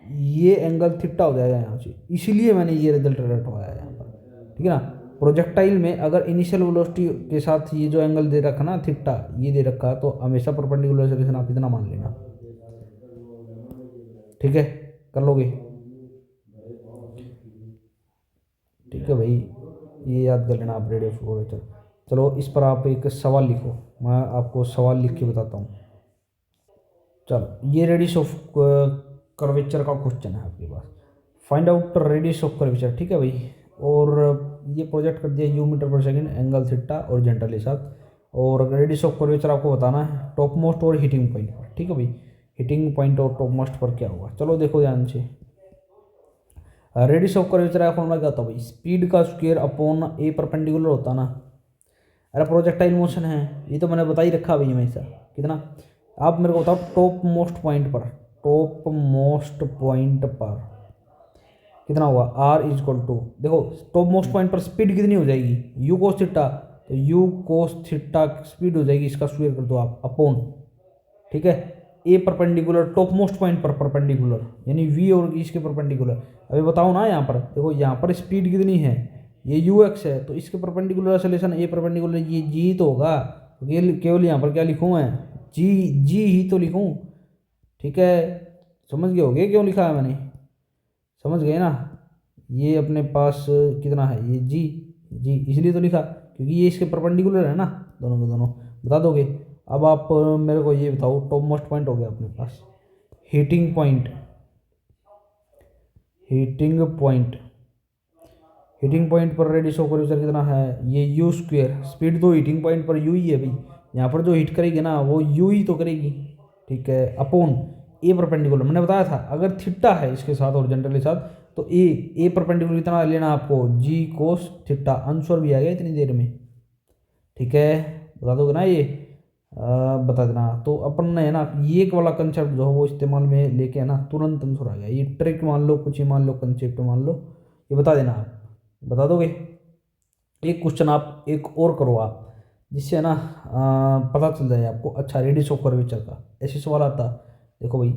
ये एंगल थीटा हो जाएगा यहाँ से, इसीलिए मैंने ये रिजल्ट रखवाया है यहाँ पर, ठीक है ना। प्रोजेक्टाइल में अगर इनिशियल वेलोसिटी के साथ ये जो एंगल दे रखा ना थीटा, ये दे रखा, तो हमेशा परपेंडिकुलर एक्सेलरेशन आप इतना मान लेना, ठीक है, कर लोगे, ठीक है भाई, ये याद कर लेना आप, रेडियस ऑफ कर्वेचर। चलो इस पर आप एक सवाल लिखो, मैं आपको सवाल लिख के बताता हूँ। चलो ये रेडियस ऑफ कर्वेचर का क्वेश्चन है आपके पास। Find out radius of curvature, ठीक है भाई। और ये प्रोजेक्ट कर दिया U मीटर पर सेकंड, एंगल थीटा और जेंटल के साथ। और रेडियस ऑफ कर्वेचर आपको बताना है टॉप मोस्ट और हीटिंग पॉइंट पर, ठीक है भाई। हीटिंग पॉइंट और टॉप मोस्ट पर क्या होगा, चलो देखो ध्यान से। रेडियस ऑफ कर्वेचर का फॉर्मूला क्या होता है भाई, स्पीड का स्क्वायर अपॉन ए परपेंडिकुलर होता ना। अरे प्रोजेक्टाइल मोशन है, ये तो मैंने बता ही रखा भाई हमेशा। कितना, आप मेरे को बताओ टॉप मोस्ट पॉइंट पर, टॉप मोस्ट पॉइंट पर कितना होगा, आर इज इक्वल टू, देखो टॉप मोस्ट पॉइंट पर स्पीड कितनी हो जाएगी, यू कोस थीटा, तो यू कोस थीटा स्पीड हो जाएगी, इसका स्क्वायर कर दो आप अपॉन, ठीक है, ए परपेंडिकुलर टॉप मोस्ट पॉइंट पर परपेंडिकुलर, यानी वी और इसके परपेंडिकुलर। अभी बताओ ना, यहाँ पर देखो, यहाँ पर स्पीड कितनी है, ये यू एक्स है, तो इसके परपेंडिकुलर एक्सेलरेशन ए परपेंडिकुलर ये जी तो होगा, तो ये केवल यहाँ पर क्या लिखूँ मैं, जी जी ही तो लिखूँ, ठीक है। समझ गए होगे क्यों लिखा है मैंने, समझ गए ना। ये अपने पास कितना है, ये जी, जी इसलिए तो लिखा क्योंकि ये इसके परपेंडिकुलर है ना, दोनों के दोनों। बता दोगे। अब आप मेरे को ये बताओ, टॉप मोस्ट पॉइंट हो गया अपने पास, heating point, heating point, heating point पर रेडियस ऑफ कर्वेचर कितना है, ये यू स्क्वेयर, स्पीड तो हीटिंग पॉइंट पर यू ही है भाई, यहाँ पर जो हीट करेगी ना वो यू ही तो करेगी, ठीक है, अपॉन ए परपेंडिकुलर। मैंने बताया था अगर थीटा है इसके साथ हॉरिजॉन्टल के साथ, तो ए परपेंडिकुलर कितना लेना आपको, जी कोस थीटा, आंसर भी आ गया इतनी देर में, ठीक है। बता दोगे ना ये, बता देना। तो अपन ने है ना ये एक वाला कंसेप्ट जो है वो इस्तेमाल में लेके है ना तुरंत आंसर आ गया, ये ट्रिक मान लो, कुछ ही मान लो, कंसेप्ट मान लो, ये बता देना आप, बता दोगे। एक क्वेश्चन आप एक और करो आप, जिससे ना पता चल जाए आपको। अच्छा, रेडियस ऑफ कर्वेचर का ऐसे सवाल आता, देखो भाई,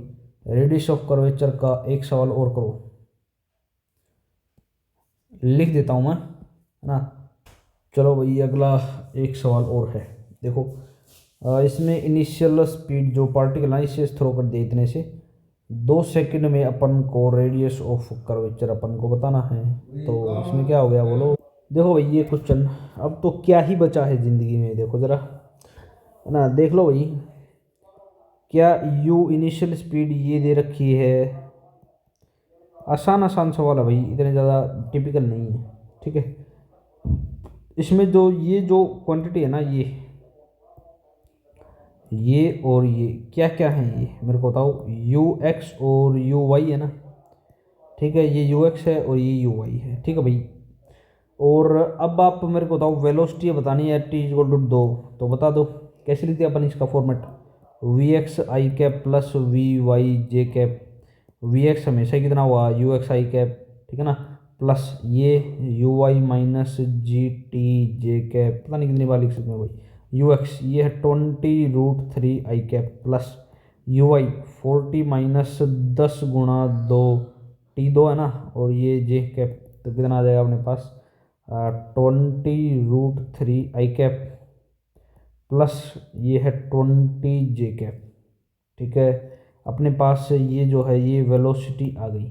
रेडियस ऑफ कर्वेचर का एक सवाल और करो, लिख देता हूँ मैं, है ना। चलो भाई अगला एक सवाल और है, देखो इसमें इनिशियल स्पीड जो पार्टिकल है इसे थ्रो कर दे इतने से 2 सेकंड में अपन को रेडियस ऑफ कर्वेचर अपन को बताना है। तो इसमें क्या हो गया बोलो। देखो भाई ये क्वेश्चन, अब तो क्या ही बचा है ज़िंदगी में, देखो ज़रा, है ना, देख लो भाई। क्या यू इनिशियल स्पीड ये दे रखी है, आसान आसान सवाल है भाई, इतने ज़्यादा टिपिकल नहीं है, ठीक है। इसमें जो ये जो क्वांटिटी है ना, ये और ये क्या क्या है, ये मेरे को बताओ, यू एक्स और यू वाई है ना, ठीक है, ये यू एक्स है और ये यू वाई है, ठीक है भाई। और अब आप मेरे को बताओ वेलोसिटी बतानी है, टी इक्वल टू 2, तो बता दो कैसे लिखते हैं अपन इसका format, v x i cap plus v y j cap, v x हमेशा ही कितना हुआ, यू एक्स आई कैप, ठीक है ना, प्लस ये u y minus g t j cap, पता नहीं कितनी बार लिख सकते हैं भाई, यू एक्स ये है 20√3 i cap, plus u y 40 minus 10 × 2 T2 है ना, और ये जे कैप, तो कितना आ जाएगा अपने पास 20√3 आई कैप प्लस ये है 20 जे कैप, ठीक है। अपने पास ये जो है ये वेलोसिटी आ गई।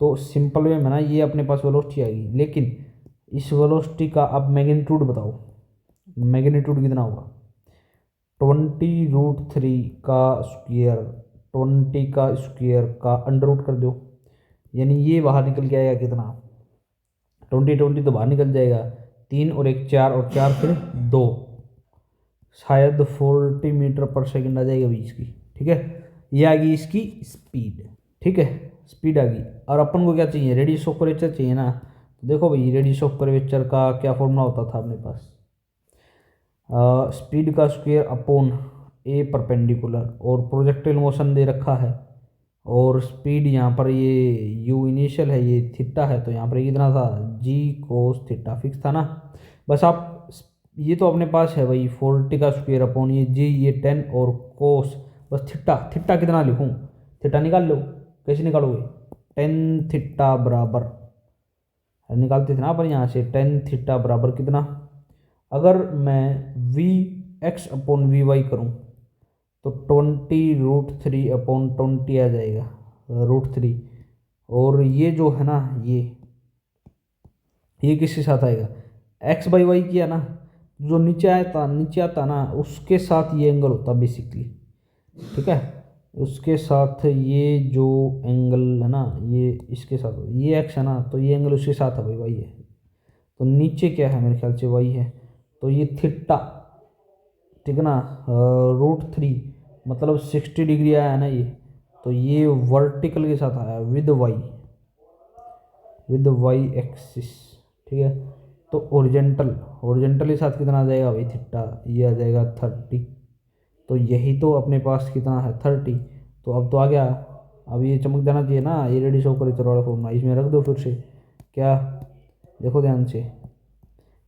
तो सिंपल वे में ना ये अपने पास वेलोसिटी आएगी, लेकिन इस वेलोसिटी का आप मैग्नीट्यूड बताओ, मैग्नीट्यूड कितना होगा, 20√3 का स्क्वायर, 20 का स्क्वायर का अंडर रूट कर दो, यानी ये बाहर निकल के आएगा कितना, 20 तो बाहर निकल जाएगा, 3 और 1 4 और 4 फिर 2, शायद 40 मीटर पर सेकंड आ जाएगा बीच की, ठीक है। ये आ गई इसकी स्पीड, ठीक है, स्पीड आ गई। और अपन को क्या चाहिए, रेडियस ऑफ कर्वेचर चाहिए ना। तो देखो भाई रेडियस ऑफ कर्वेचर का क्या फॉर्मूला होता था अपने पास, स्पीड का स्क्वायर अपॉन ए परपेंडिकुलर, और प्रोजेक्टाइल मोशन दे रखा है, और स्पीड यहाँ पर ये यू इनिशियल है, ये थीटा है, तो यहाँ पर कितना था, जी कोस थीटा फिक्स था ना। बस आप ये तो अपने पास है भाई 40 का स्क्वायर अपॉन ये जी, ये 10 और कोस, बस थीटा, थीटा कितना लिखूँ, थीटा निकाल लो, कैसे निकालोगे, 10 थीटा बराबर, निकालते थे ना अपन यहाँ से, 10 थीटा बराबर कितना, अगर मैं v x upon v y करूँ तो 20√3 अपॉन 20 आ जाएगा, √3। और ये जो है ना ये किसके साथ आएगा, एक्स बाई वाई किया ना, जो नीचे आता ना उसके साथ ये एंगल होता बेसिकली, ठीक है। उसके साथ ये जो एंगल है ना ये इसके साथ, ये एक्स है ना तो ये एंगल उसके साथ है भाई, वाई है। तो नीचे क्या है, मेरे ख्याल से वाई है, तो ये थीटा, ठीक है ना, √3 मतलब 60 डिग्री आया है ना ये, तो ये वर्टिकल के साथ आया विद वाई एक्सिस, ठीक है। तो ओरिजेंटल के साथ कितना आ जाएगा भाई थीटा, ये आ जाएगा 30। तो यही तो अपने पास कितना है 30। तो अब तो आ गया, अब ये चमक जाना चाहिए ना, ये रेडियस ऑफ कर्वेचर वाला फॉर्मूला इसमें रख दो फिर से। क्या, देखो ध्यान से,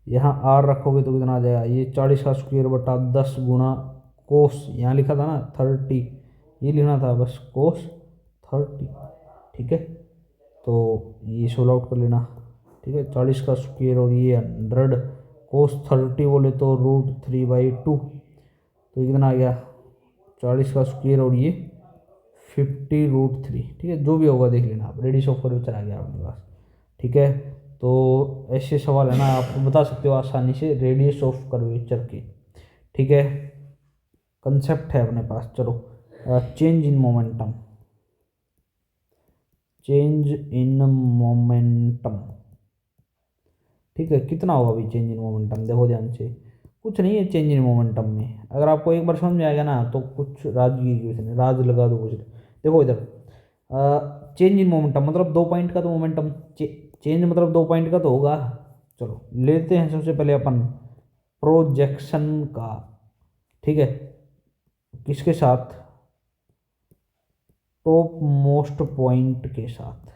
यहाँ आर रखोगे तो कितना आ जाएगा, ये 40 का स्क्वायर बटा 10 गुणा कोस, यहाँ लिखा था ना 30, ये लिखना था बस कोस 30, ठीक है। तो ये सोल्व आउट कर लेना, ठीक है। 40 का स्क्वायर और ये 100 कोस 30 बोले तो √3/2, तो ये कितना आ गया 40 का स्क्वायर और ये 50√3, ठीक है। जो भी होगा देख लेना आप, रेडियस ऑफ कर्वेचर आ गया अपने पास, ठीक है। तो ऐसे सवाल है ना आप बता सकते हो आसानी से रेडियस ऑफ कर्वेचर के, ठीक है। कंसेप्ट है अपने पास। चलो, चेंज इन मोमेंटम, ठीक है। कितना होगा भाई चेंज इन मोमेंटम, देखो ध्यान से, कुछ नहीं है चेंज इन मोमेंटम में, अगर आपको एक बार समझ में आएगा ना तो कुछ राजगीर की वजह राज लगा दो कुछ। देखो इधर, चेंज इन मोमेंटम मतलब 2 पॉइंट का तो मोमेंटम चेंज मतलब 2 पॉइंट का तो होगा। चलो लेते हैं सबसे पहले अपन प्रोजेक्शन का, ठीक है, किसके साथ, टॉप मोस्ट पॉइंट के साथ,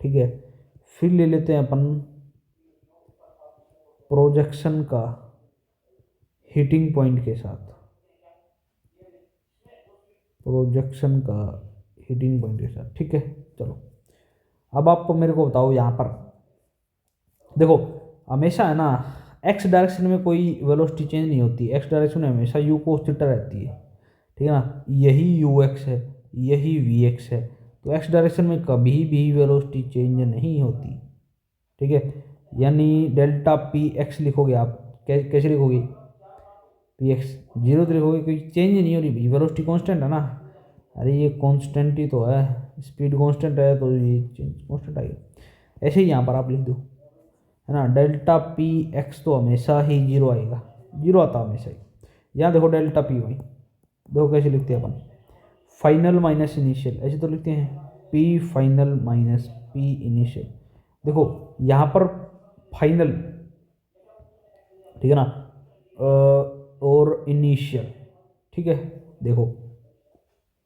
ठीक है। फिर ले लेते हैं अपन प्रोजेक्शन का हीटिंग पॉइंट के साथ, ठीक है। चलो अब आप मेरे को बताओ, यहाँ पर देखो हमेशा है ना एक्स डायरेक्शन में कोई वेलोसिटी चेंज नहीं होती, एक्स डायरेक्शन में हमेशा यू कोस थीटा रहती है, ठीक है ना। यही यू एक्स है, यही वी एक्स है, तो एक्स डायरेक्शन में कभी भी वेलोसिटी चेंज नहीं होती, ठीक है। यानी डेल्टा पी एक्स लिखोगे आप, कैसे लिखोगे, पी एक्स 0 तो लिखोगे, कोई चेंज नहीं हो रही भाई, वेलोसिटी कांस्टेंट है ना। अरे ये कांस्टेंट ही तो है, स्पीड कांस्टेंट है तो ये चेंज कांस्टेंट आएगा। ऐसे ही यहाँ पर आप लिख दो, है ना, डेल्टा पी एक्स तो हमेशा ही 0 आएगा, 0 आता हमेशा ही। यहाँ देखो डेल्टा पी वाई, देखो कैसे लिखते हैं अपन, फाइनल माइनस इनिशियल, ऐसे तो लिखते हैं, P final minus P initial. देखो यहाँ पर फाइनल, ठीक है ना, और इनिशियल, ठीक है। देखो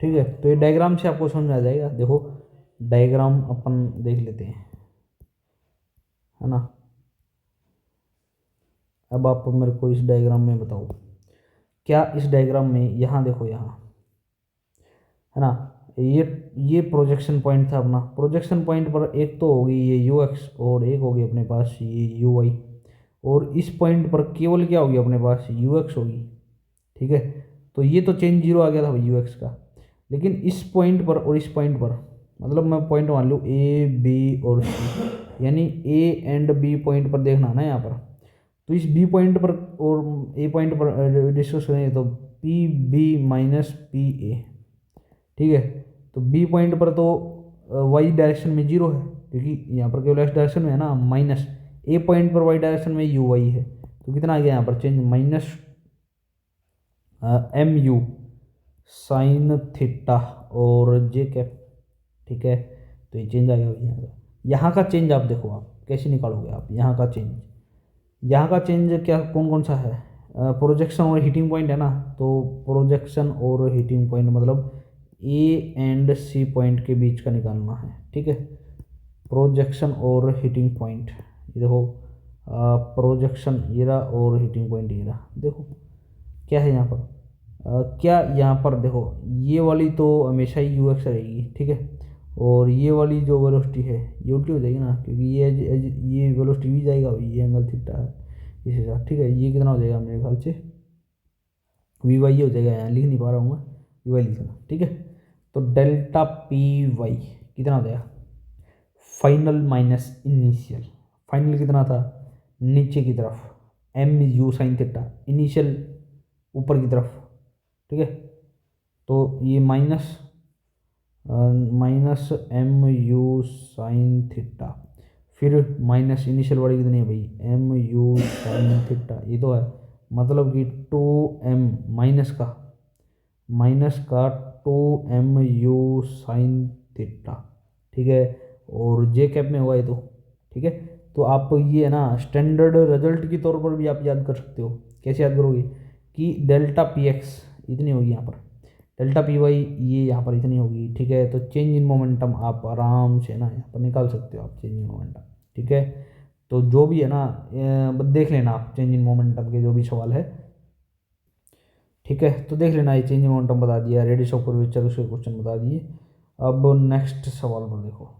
ठीक है, तो ये डायग्राम से आपको समझ में आ जाएगा। देखो डायग्राम अपन देख लेते हैं, है ना। अब आप मेरे को इस डायग्राम में बताओ, क्या इस डायग्राम में, यहाँ देखो यहाँ, है ना, ये प्रोजेक्शन पॉइंट था अपना, प्रोजेक्शन पॉइंट पर एक तो होगी ये यू एक्स और एक होगी अपने पास ये यू वाई, और इस पॉइंट पर केवल क्या होगी अपने पास यू एक्स होगी, ठीक है। तो ये तो चेंज 0 आ गया था भाई यू एक्स का, लेकिन इस पॉइंट पर और इस पॉइंट पर, मतलब मैं पॉइंट मान लूँ ए बी और सी, यानी ए एंड बी पॉइंट पर देखना ना यहाँ पर, तो इस बी पॉइंट पर और ए पॉइंट पर डिस्कस करेंगे तो p b minus p a, ठीक है। तो बी पॉइंट पर तो वाई डायरेक्शन में 0 है, क्योंकि यहाँ पर केवल एक्स डायरेक्शन में है ना, माइनस ए पॉइंट पर वाई डायरेक्शन में यू वाई है, तो कितना आ गया यहाँ पर change, minus m u sine theta और जे कैप, ठीक है। तो ये चेंज आ गया यहाँ का, यहाँ का चेंज आप देखो, आप कैसे निकालोगे आप यहाँ का चेंज, यहाँ का चेंज क्या कौन कौन सा है, प्रोजेक्शन और हीटिंग पॉइंट है ना, तो प्रोजेक्शन और हीटिंग पॉइंट मतलब ए एंड सी पॉइंट के बीच का निकालना है, ठीक है। प्रोजेक्शन और हीटिंग पॉइंट, ये देखो प्रोजेक्शन ये रहा और हीटिंग पॉइंट ये रहा, देखो क्या है यहाँ पर, क्या यहाँ पर देखो ये वाली तो हमेशा ही यू एक्स रहेगी, ठीक है। और ये वाली जो वेलोसिटी है ये उल्टी हो जाएगी ना, क्योंकि ये वेलोसिटी भी जाएगा, ये एंगल थीटा है इसी साथ, ठीक है। ये कितना हो जाएगा मेरे ख्याल से वी वाई, ये हो जाएगा, यहाँ लिख नहीं पा रहा हूँ मैं, वी वाई लिखना, ठीक है। तो डेल्टा पी वाई कितना हो जाएगा, फाइनल माइनस इनिशियल, फाइनल कितना था नीचे की तरफ, m u sine theta, initial ऊपर की तरफ, ठीक है। तो ये minus m u sine theta, फिर माइनस इनिशियल वाली कितनी है भाई, एम यू साइन थीटा, ये तो है, मतलब कि 2m माइनस का 2mu साइन थीटा, ठीक है। और जे कैप में हुआ है तो, ठीक है। तो आप ये है ना स्टैंडर्ड रिजल्ट के तौर पर भी आप याद कर सकते हो। कैसे याद करोगे कि डेल्टा पी एक्स इतनी होगी यहाँ पर, डेल्टा पी वाई ये यहाँ पर इतनी होगी, ठीक है। तो चेंज इन मोमेंटम आप आराम से ना यहाँ पर निकाल सकते हो आप, चेंज इन मोमेंटम, ठीक है। तो जो भी है ना देख लेना आप चेंज इन मोमेंटम के जो भी सवाल है, ठीक है। तो देख लेना, ये चेंज इन मोमेंटम बता दिया, रेडियस ऑफ कर्वेचर उसके क्वेश्चन बता दिए। अब नेक्स्ट सवाल पर देखो,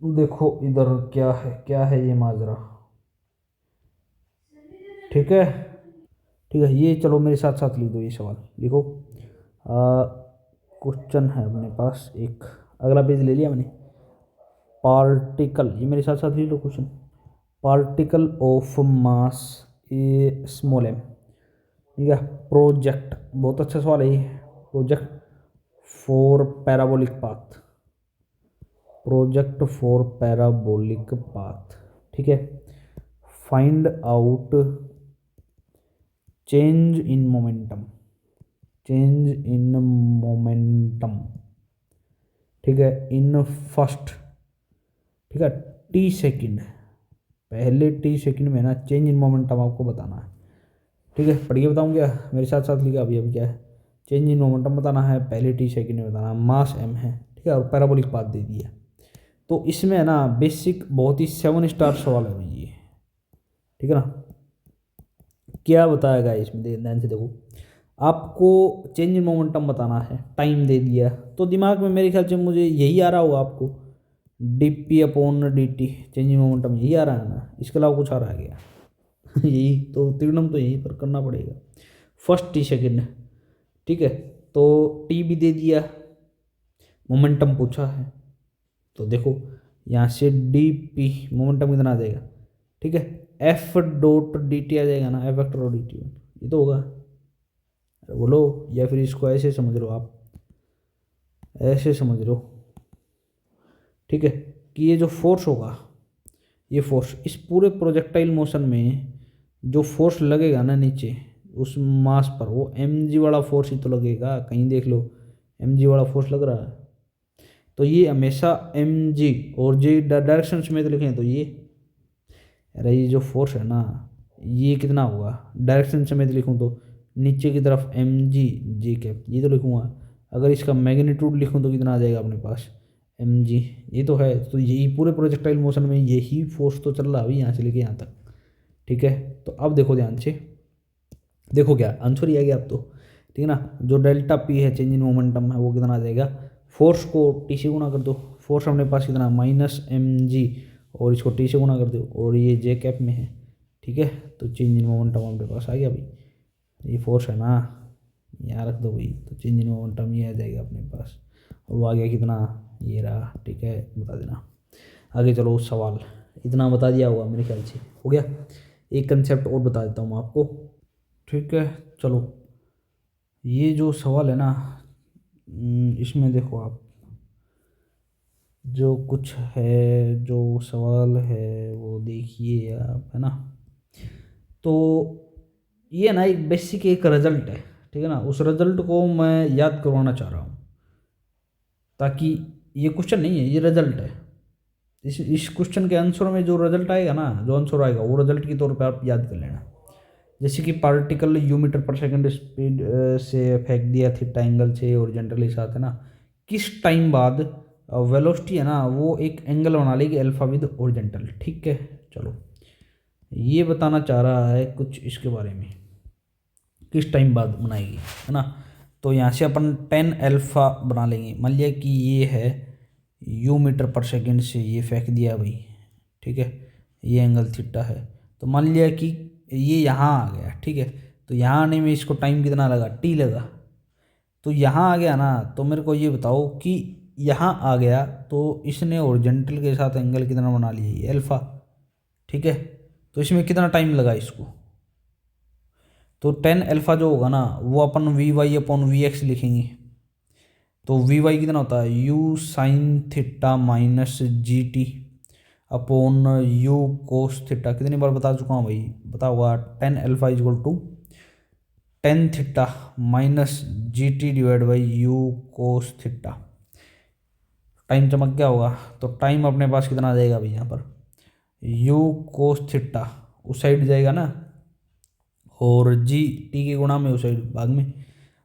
देखो इधर क्या है ये माजरा, ठीक है। ठीक है, ये चलो मेरे साथ साथ लिख दो, ये सवाल लिखो। क्वेश्चन है अपने पास एक, अगला पेज ले लिया मैंने। पार्टिकल, ये मेरे साथ साथ लिख लो question. Particle of mass a small m, ठीक है। प्रोजेक्ट, बहुत अच्छा सवाल है ये। Project for parabolic path, project for parabolic path, ठीक है। Find out change in momentum, change in momentum, ठीक है, इन फर्स्ट, ठीक है, टी सेकेंड, पहले टी सेकेंड में ना चेंज इन मोमेंटम आपको बताना है, ठीक है। पढ़िए बताऊँ क्या, मेरे साथ साथ लिखा अभी अभी क्या है, चेंज इन मोमेंटम बताना है, पहले टी सेकेंड में बताना है, मास एम है, ठीक है, और पैराबोलिक पाथ दे दिया। तो इसमें है ना बेसिक बहुत ही 7 स्टार सवाल है भाई ये, ठीक है ना। क्या बताएगा इसमें, ध्यान से देखो, आपको चेंज इन मोमेंटम बताना है, टाइम दे दिया, तो दिमाग में मेरे ख्याल से मुझे यही आ रहा होगा आपको, D P upon D T, change in momentum यही आ रहा है ना, इसके अलावा कुछ आ रहा है क्या? यही तो त्रिगुणम तो यहीं पर करना पड़ेगा, फर्स्ट टी सेकेंड, ठीक है। तो टी भी दे दिया, मोमेंटम पूछा है, तो देखो यहाँ से डी पी मोमेंटम कितना आ जाएगा, ठीक है, एफ डॉट डी टी आ जाएगा ना, एफ वेक्टर और डी टी, ये तो होगा, बोलो, या फिर इसको ऐसे समझ लो आप, ऐसे समझ लो, ठीक है, कि ये जो फोर्स होगा, ये फोर्स इस पूरे प्रोजेक्टाइल मोशन में जो फोर्स लगेगा ना नीचे उस मास पर, वो एम जी वाला फोर्स ही तो लगेगा, कहीं देख लो एम जी वाला फोर्स लग रहा है। तो ये हमेशा एम जी और जे डायरेक्शन में तो लिखें, तो ये अरे ये जो फोर्स है ना, ये कितना होगा डायरेक्शन समेत लिखूँ तो नीचे की तरफ एम जी जी कैप, ये तो लिखूँगा। अगर इसका मैग्नीट्यूड लिखूँ तो कितना आ जाएगा अपने पास, एम जी, ये तो है। तो यही पूरे प्रोजेक्टाइल मोशन में यही फोर्स तो चल रहा है अभी यहाँ से लेके यहाँ तक, ठीक है। तो अब देखो ध्यान से, देखो क्या आंसर ही आ गया अब तो, ठीक है ना। जो डेल्टा पी है चेंज इन मोमेंटम है वो कितना आ जाएगा, फोर्स को टी से गुना कर दो, फोर्स अपने पास कितना माइनस एम जी, और इसको टी से गुना कर दो, और ये जे कैप में है, ठीक है। तो चेंज इन मोमेंटम अपने पास आ गया भाई, ये फोर्स है ना, यहाँ रख दो भाई, तो चेंज इन मोमेंटम ये आ जाएगा अपने पास, और वो आ गया कितना, ये रहा, ठीक है, बता देना। आगे चलो सवाल, इतना बता दिया होगा मेरे ख्याल से, हो गया। एक कंसेप्ट और बता देता हूँ आपको, ठीक है। चलो ये जो सवाल है ना, इसमें देखो आप, जो कुछ है जो सवाल है वो देखिए आप, है ना। तो ये ना एक बेसिक एक रिजल्ट है, ठीक है ना, उस रिजल्ट को मैं याद करवाना चाह रहा हूँ, ताकि ये क्वेश्चन नहीं है, ये रिजल्ट है। इस क्वेश्चन के आंसर में जो रिजल्ट आएगा ना, जो आंसर आएगा वो रिजल्ट के तौर पे आप याद कर लेना। जैसे कि पार्टिकल यू मीटर पर सेकंड स्पीड से फेंक दिया थीटा एंगल से ओरिजेंटली साथ, है ना, किस टाइम बाद वेलोसिटी है ना वो एक एंगल बना लेगी अल्फा विद ओरिजेंटल, ठीक है। चलो ये बताना चाह रहा है कुछ इसके बारे में, किस टाइम बाद बनाएगी, है ना। तो यहाँ से अपन 10 अल्फा बना लेंगे, मान लिया कि ये है यू मीटर पर सेकंड से ये फेंक दिया भाई, ठीक है, ये एंगल थीटा है। तो मान लिया कि ये यहाँ आ गया, ठीक है। तो यहाँ आने में इसको टाइम कितना लगा, टी लगा। तो यहाँ आ गया ना, तो मेरे को ये बताओ कि यहाँ आ गया तो इसने ओरिजेंटल के साथ एंगल कितना बना लिया, ये अल्फा, ठीक है। तो इसमें कितना टाइम लगा इसको, तो टेन अल्फा जो होगा ना वो अपन v y upon v x लिखेंगे। तो वी वाई कितना होता है, u sine theta minus g t upon u cos theta. कितनी बार बता चुका हूँ भाई, बता हुआ tan alpha is equal to tan theta minus g t divide by u cos theta. Time चमक गया होगा, तो टाइम अपने पास कितना आ जाएगा भाई यहाँ पर, यू कोस थीटा उस साइड जाएगा ना, और जी टी के गुणा में उस साइड भाग में,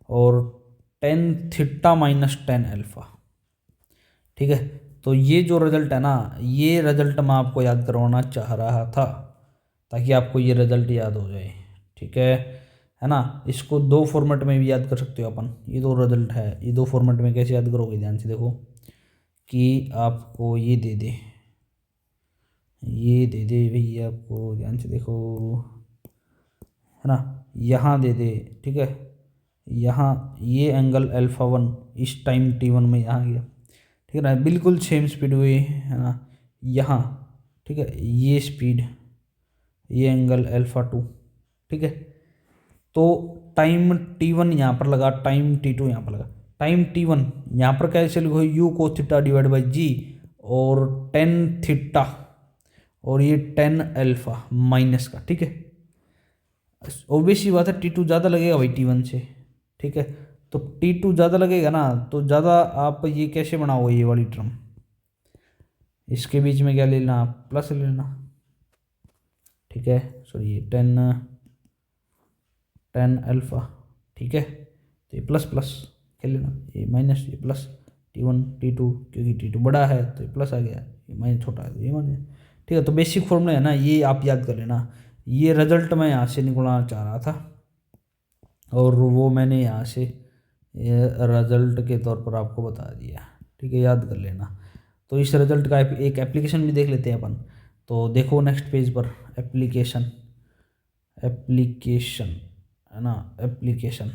और tan theta minus tan alpha. ठीक है, तो ये जो रिजल्ट है ना, ये रिजल्ट मैं आपको याद करवाना चाह रहा था ताकि आपको ये रिजल्ट याद हो जाए। ठीक है ना। इसको दो फॉर्मेट में भी याद कर सकते हो अपन, ये दो रिजल्ट है, ये दो फॉर्मेट में कैसे याद करोगे, ध्यान से देखो कि आपको ये दे दे, ये दे दे भैया आपको, ध्यान से देखो, है ना, यहाँ दे दे। ठीक है, यहाँ ये एंगल अल्फा वन इस टाइम टी वन में यहाँ गया, ठीक है ना, बिल्कुल सेम स्पीड हुई है ना यहाँ। ठीक है, ये स्पीड, ये एंगल अल्फा टू। ठीक है, तो टाइम टी वन यहाँ पर लगा, टाइम टी टू यहाँ पर लगा। टाइम टी वन यहाँ पर कैसे लिखो, u cos theta divide by g, और टेन थीटा, और ये टेन अल्फा माइनस का। ठीक है, ऑब्वियस ही बात है टी टू ज़्यादा लगेगा भाई टी वन से। ठीक है, तो टी टू ज़्यादा लगेगा ना, तो ज़्यादा आप ये कैसे बनाओगे ये वाली टर्म, इसके बीच में क्या ले लेना, प्लस ले लेना। ठीक है, सॉरी ये टेन टेन अल्फा। ठीक है, तो ये प्लस प्लस क्या लेना, ये माइनस, ये plus, t one t two, क्योंकि टी टू बड़ा है तो ये प्लस आ गया, ये माइनस छोटा है तो ये माइनस। ठीक है, तो बेसिक फॉर्मूला है ना, ये आप याद कर लेना। ये रिजल्ट मैं यहाँ से निकालना चाह रहा था, और वो मैंने यहाँ से रिजल्ट के तौर पर आपको बता दिया। ठीक है, याद कर लेना। तो इस रिजल्ट का एक एप्लीकेशन भी देख लेते हैं अपन। तो देखो नेक्स्ट पेज पर एप्लीकेशन, एप्लीकेशन है ना, एप्लीकेशन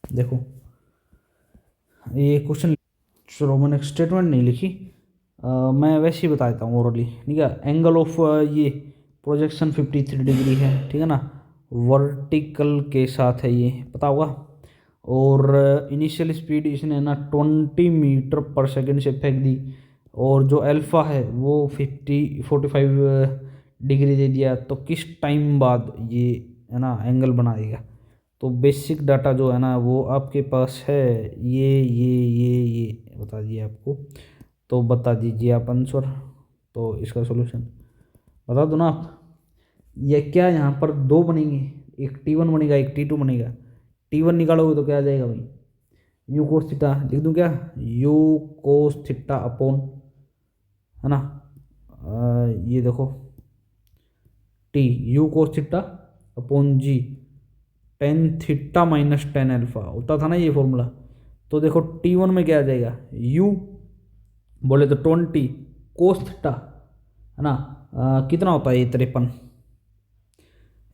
देखो, ये क्वेश्चन, चलो मैंने स्टेटमेंट नहीं लिखी, मैं वैसे ही बता देता हूँ ओरली। ठीक है, एंगल ऑफ ये प्रोजेक्शन 53 डिग्री है, ठीक है ना, वर्टिकल के साथ है, ये पता होगा। और इनिशियल स्पीड इसने ना 20 मीटर पर सेकंड से फेंक दी, और जो अल्फ़ा है वो 45 डिग्री दे दिया, तो किस टाइम बाद ये है ना एंगल बना देगा। तो बेसिक डाटा जो है ना वो आपके पास है, ये बता दिए आपको। तो बता दीजिए आप आंसर, तो इसका सॉल्यूशन बता दो ना आप। ये क्या यहाँ पर दो बनेंगे, एक टी वन बनेगा एक टी टू बनेगा। टी वन निकालोगे तो क्या आ जाएगा भाई, यू कोस थीटा, लिख दूँ क्या, यू कोस थीटा अपॉन, है ना, ये देखो t, u cos theta upon g, tan theta minus tan alpha होता था ना ये फॉर्मूला। तो देखो टी वन में क्या आ जाएगा, यू बोले तो 20 कोस थीटा, है ना, कितना होता है ये 53,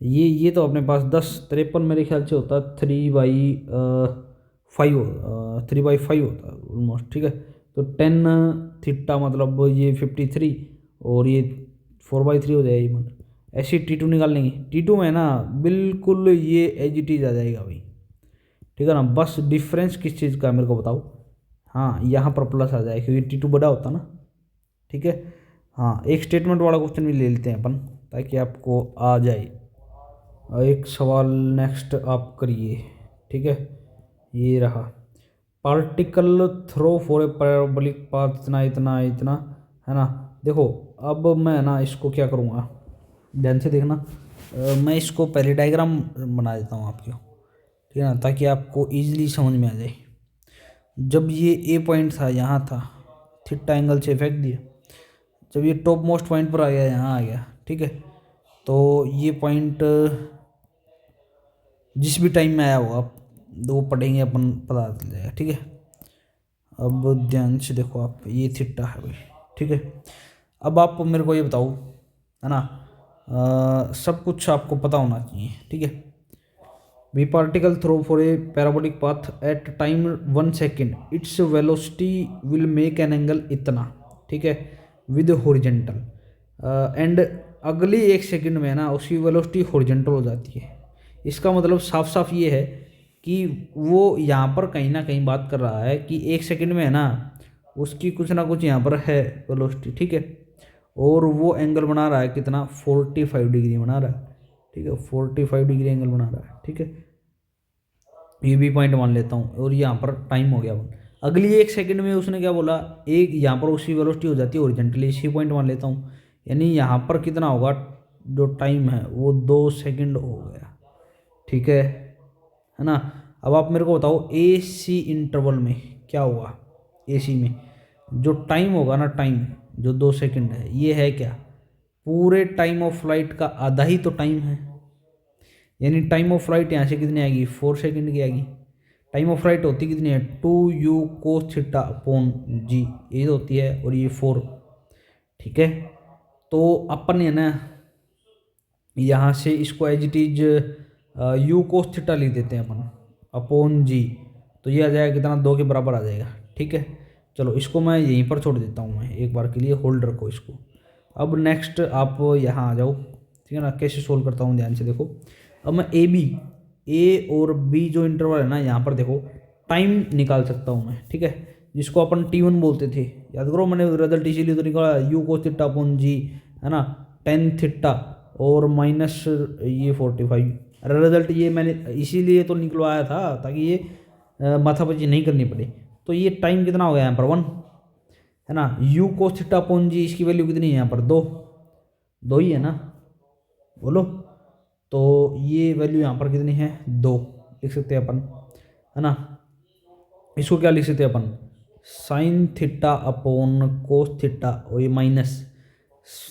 ये तो अपने पास 10, 53 मेरे ख्याल से होता है 3/5, 3/5 होता है ऑलमोस्ट। ठीक है, तो 10 थीटा मतलब ये 53, और ये 4/3 हो जाएगा, मतलब ऐसे टी टू निकाल लेंगे। टी टू में ना बिल्कुल ये एज इट इज आ जाएगा भाई। ठीक है ना, बस डिफरेंस किस चीज़ का मेरे को बताओ। हाँ, यहाँ पर प्लस आ जाए क्योंकि टी टू बड़ा होता ना। ठीक है, हाँ एक स्टेटमेंट वाला क्वेश्चन भी ले लेते हैं अपन ताकि आपको आ जाए। एक सवाल नेक्स्ट आप करिए। ठीक है, ये रहा, particle throw for a parabolic path इतना इतना इतना, है ना। देखो अब मैं ना इसको क्या करूँगा, ध्यान से देखना, मैं इसको पहले डायग्राम बना देता हूँ आपको, ठीक है ना, ताकि आपको ईजिली समझ में आ जाए। जब ये ए पॉइंट था यहाँ था, थीटा एंगल से फेंक दिया, जब ये टॉप मोस्ट पॉइंट पर आ गया, यहाँ आ गया। ठीक है, तो ये पॉइंट जिस भी टाइम में आया हो आप दो पढ़ेंगे अपन, पता चल जाएगा। ठीक है, अब ध्यान से देखो आप, ये थीटा है भाई। ठीक है, अब आप मेरे को ये बताओ, है ना, सब कुछ आपको पता होना चाहिए। ठीक है, we particle throw for a parabolic path at time 1 second, its velocity will make an angle इतना। ठीक है, विद हॉरिजेंटल, एंड अगली 1 सेकंड में ना उसकी वेलोसिटी हॉरिजॉन्टल हो जाती है। इसका मतलब साफ साफ ये है कि वो यहाँ पर कहीं ना कहीं बात कर रहा है कि 1 सेकंड में है ना उसकी कुछ ना कुछ यहाँ पर है वेलोसिटी, ठीक है। और वो एंगल बना रहा है कितना, 45 डिग्री बना रहा है, ठीक है, 45 डिग्री एंगल बना रहा है, ठीक है। ये भी पॉइंट मान लेता हूँ। और यहाँ पर टाइम हो गया वन। अगली 1 सेकंड में उसने क्या बोला, एक यहाँ पर उसकी वेलोसिटी हो जाती है ओरिजेंटली, इसी पॉइंट मान लेता हूँ। यानी यहाँ पर कितना होगा, जो टाइम है वो 2 सेकंड हो गया, ठीक है ना। अब आप मेरे को बताओ ए सी इंटरवल में क्या हुआ, ए सी में जो टाइम होगा ना, टाइम जो 2 सेकंड है, ये है क्या, पूरे टाइम ऑफ फ्लाइट का आधा ही तो टाइम है। यानी टाइम ऑफ फ्लाइट यहाँ से कितनी आएगी, 4 सेकंड की आएगी। टाइम ऑफ फ्लाइट होती कितनी है, 2u cos थीटा अपॉन जी, ये होती है, और ये 4, ठीक है। तो अपन है ना यहाँ से इसको as it is u cos theta लिख देते हैं अपन अपॉन जी। तो ये आ जाएगा कितना, 2 के बराबर आ जाएगा, ठीक है। चलो इसको मैं यहीं पर छोड़ देता हूँ, मैं एक बार के लिए होल्ड रखो इसको। अब नेक्स्ट आप यहाँ आ जाओ, ठीक है ना। कैसे सोल्व करता हूँ ध्यान से देखो। अब मैं ए और बी जो इंटरवल है ना, यहाँ पर देखो टाइम निकाल सकता हूँ मैं, ठीक है, जिसको अपन T1 बोलते थे। याद करो मैंने रिजल्ट इसीलिए तो निकाला, यू कोस थीटा अपॉन जी, है ना, टेन थीटा और माइनस ये 45। अरे रिजल्ट ये मैंने इसीलिए तो निकलवाया था ताकि ये माथापच्ची नहीं करनी पड़े। तो ये टाइम कितना हो गया यहाँ पर 1, है ना। यू कोस थीटा अपॉन जी, इसकी वैल्यू कितनी है यहाँ पर, 2 ही है ना, बोलो। तो ये वैल्यू यहाँ पर कितनी है, 2 लिख सकते हैं अपन, है ना। इसको क्या लिख सकते हैं अपन, sine theta upon cos theta, और ये माइनस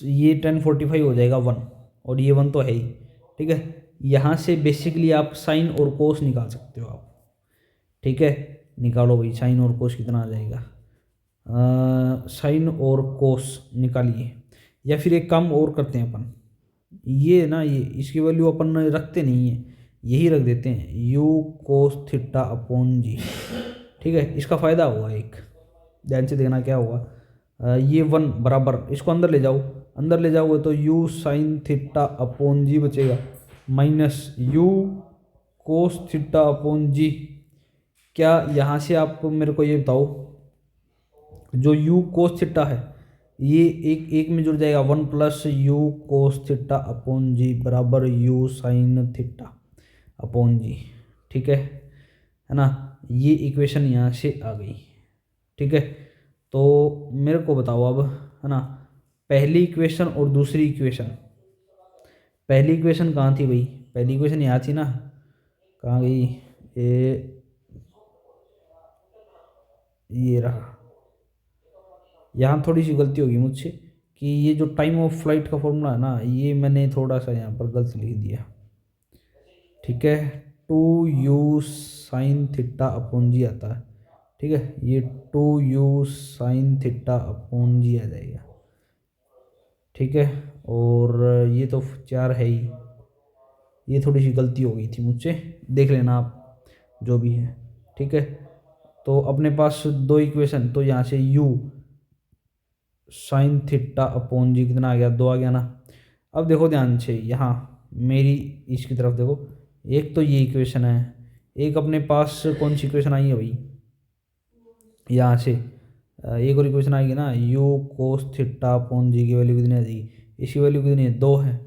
ये 1045 हो जाएगा 1, और ये 1 तो है ही, ठीक है। यहाँ से बेसिकली आप साइन और कोस निकाल सकते हो आप, ठीक है। निकालो भाई, साइन और कोस कितना आ जाएगा, साइन और कोस निकालिए। या फिर एक काम और करते हैं अपन, ये ना ये इसकी वैल्यू अपन रखते नहीं है, यही रख देते हैं you cos theta upon g, ठीक है। इसका फ़ायदा हुआ एक, ध्यान से देखना क्या हुआ, ये 1 बराबर, इसको अंदर ले जाओ, अंदर ले जाओगे तो u sine theta upon g बचेगा, minus u cos theta upon g. क्या यहाँ से आप मेरे को ये बताओ, जो यू कोस थीटा है ये एक एक में जुड़ जाएगा, 1 plus u cos theta upon g बराबर u sine theta upon g, ठीक है ना। ये इक्वेशन यहाँ से आ गई, ठीक है। तो मेरे को बताओ अब, है ना, पहली इक्वेशन और दूसरी इक्वेशन, पहली इक्वेशन कहाँ थी भाई, पहली इक्वेशन यहाँ थी ना, कहाँ गई, ये रहा। यहाँ थोड़ी सी गलती होगी मुझसे कि ये जो टाइम ऑफ फ्लाइट का फॉर्मूला है ना, ये मैंने थोड़ा सा यहाँ पर गलत लिख दिया, ठीक है। 2u साइन थीटा अपॉन जी आता है, ठीक है, ये 2u साइन थीटा अपॉन जी आ जाएगा, ठीक है। और ये तो 4 है ही, ये थोड़ी सी गलती हो गई थी मुझसे, देख लेना आप जो भी है, ठीक है। तो अपने पास 2 इक्वेशन, तो यहाँ से u साइन थीटा अपॉन जी कितना आ गया, 2 आ गया ना। अब देखो ध्यान से यहाँ मेरी इसकी तरफ देखो, एक तो ये इक्वेशन है, एक अपने पास कौन सी इक्वेशन आई है भाई, यहाँ से एक और इक्वेशन आएगी ना, यू कोस थीटा अपॉन जी की वैल्यू कितनी आ जाएगी, इसकी वैल्यू कितनी है, 2 है,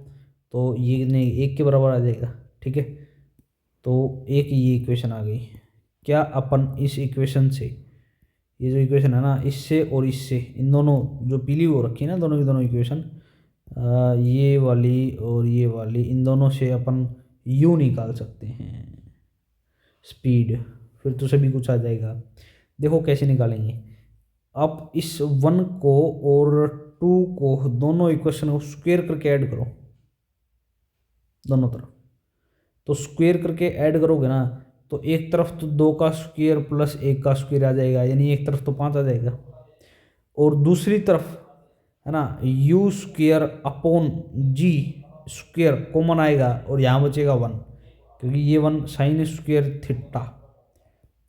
तो ये कितने 1 के बराबर आ जाएगा, ठीक है। तो एक ये इक्वेशन आ गई। क्या अपन इस इक्वेशन से, ये जो इक्वेशन है ना, इससे और इससे, इन दोनों जो पीली हो रखी है ना, दोनों की दोनों इक्वेशन, ये वाली और ये वाली, इन दोनों से अपन u निकाल सकते हैं, स्पीड, फिर तो सभी कुछ आ जाएगा। देखो कैसे निकालेंगे, आप इस 1 को और 2 को, दोनों इक्वेशन को स्क्वायर करके ऐड करो दोनों तरफ। तो स्क्वायर करके ऐड करोगे ना, तो एक तरफ तो 2 का स्क्वायर प्लस 1 का स्क्वायर आ जाएगा, यानी एक तरफ तो 5 आ जाएगा, और दूसरी तरफ है ना u square upon g square common आएगा, और यहाँ बचेगा 1, क्योंकि ये 1 sine square theta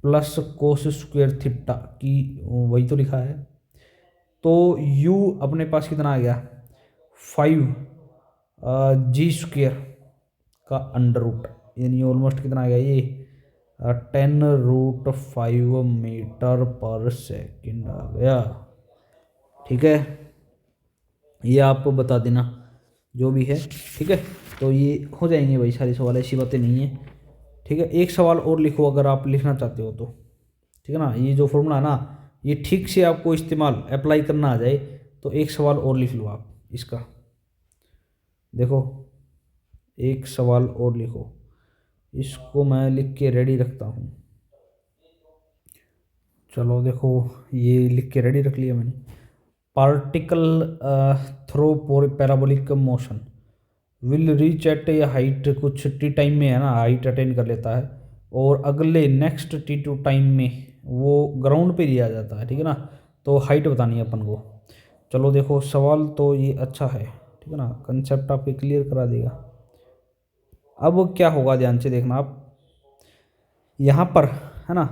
plus cos square theta की वही तो लिखा है। तो u अपने पास कितना आ गया, 5 g² का अंडर रूट, यानी ऑलमोस्ट कितना आ गया ये 10√5 मीटर/सेकेंड आ गया। ठीक है, ये आप बता देना जो भी है। ठीक है, तो ये हो जाएंगे भाई सारे सवाल, ऐसी बातें नहीं है। ठीक है, एक सवाल और लिखो अगर आप लिखना चाहते हो तो। ठीक है ना, ये जो फॉर्मूला है ना, ये ठीक से आपको इस्तेमाल अप्लाई करना आ जाए तो एक सवाल और लिख लो आप इसका। देखो, एक सवाल और लिखो, इसको मैं लिख के रेडी रखता हूँ। चलो देखो, ये लिख के रेडी रख लिया मैंने। Particle throw parabolic motion will reach at a height, कुछ टी टाइम में है ना हाइट अटेन कर लेता है, और अगले नेक्स्ट t2 टाइम में वो ग्राउंड पे लिया जाता है। ठीक है ना, तो हाइट बतानी है अपन को। चलो देखो, सवाल तो ये अच्छा है। ठीक है ना, कंसेप्ट आपके क्लियर करा देगा। अब क्या होगा, ध्यान से देखना आप। यहाँ पर है ना,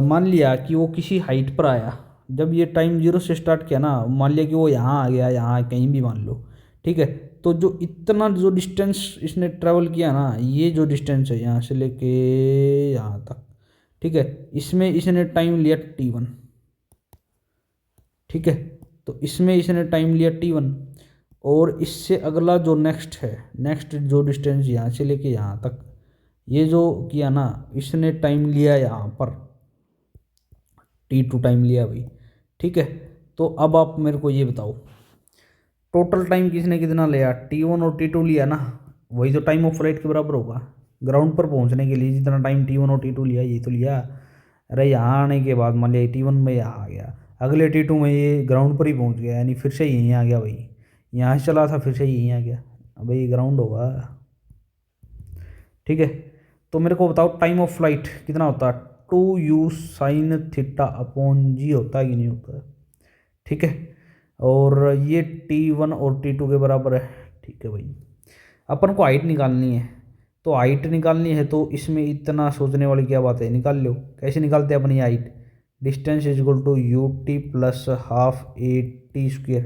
मान लिया कि वो किसी हाइट पर आया, जब ये टाइम 0 से स्टार्ट किया ना, मान लिया कि वो यहाँ आ गया, यहाँ कहीं भी मान लो। ठीक है, तो जो इतना जो डिस्टेंस इसने ट्रैवल किया ना, ये जो डिस्टेंस है यहाँ से लेके यहाँ तक, ठीक है, इसमें इसने टाइम लिया t1। ठीक है, तो इसमें इसने टाइम लिया t1, और इससे अगला जो नेक्स्ट है, नेक्स्ट जो डिस्टेंस यहाँ से लेके यहाँ तक, ये जो किया ना, इसने टाइम लिया यहाँ पर t2 टाइम लिया भाई। ठीक है, तो अब आप मेरे को ये बताओ, टोटल टाइम किसने कितना लिया, t1 और t2 लिया ना, वही तो टाइम ऑफ फ्लाइट के बराबर होगा। ग्राउंड पर पहुंचने के लिए जितना टाइम t1 और t2 लिया, ये तो लिया। अरे यहाँ आने के बाद मान लिया t1 में यहाँ आ गया, अगले t2 में ये ग्राउंड पर ही पहुंच गया, यानी फिर से यहीं आ गया भाई। यहाँ से चला था, फिर से यहीं आ गया, अब ये ग्राउंड होगा। ठीक है, तो मेरे को बताओ टाइम ऑफ फ्लाइट कितना होता है, 2u sin θ/g होता है कि नहीं होता है। ठीक है, और ये t1 और t2 के बराबर है। ठीक है भाई, अपन को हाइट निकालनी है, तो हाइट निकालनी है तो इसमें इतना सोचने वाली क्या बात है, निकाल लो। कैसे निकालते हैं अपनी height, distance is equal to ut plus half a t²।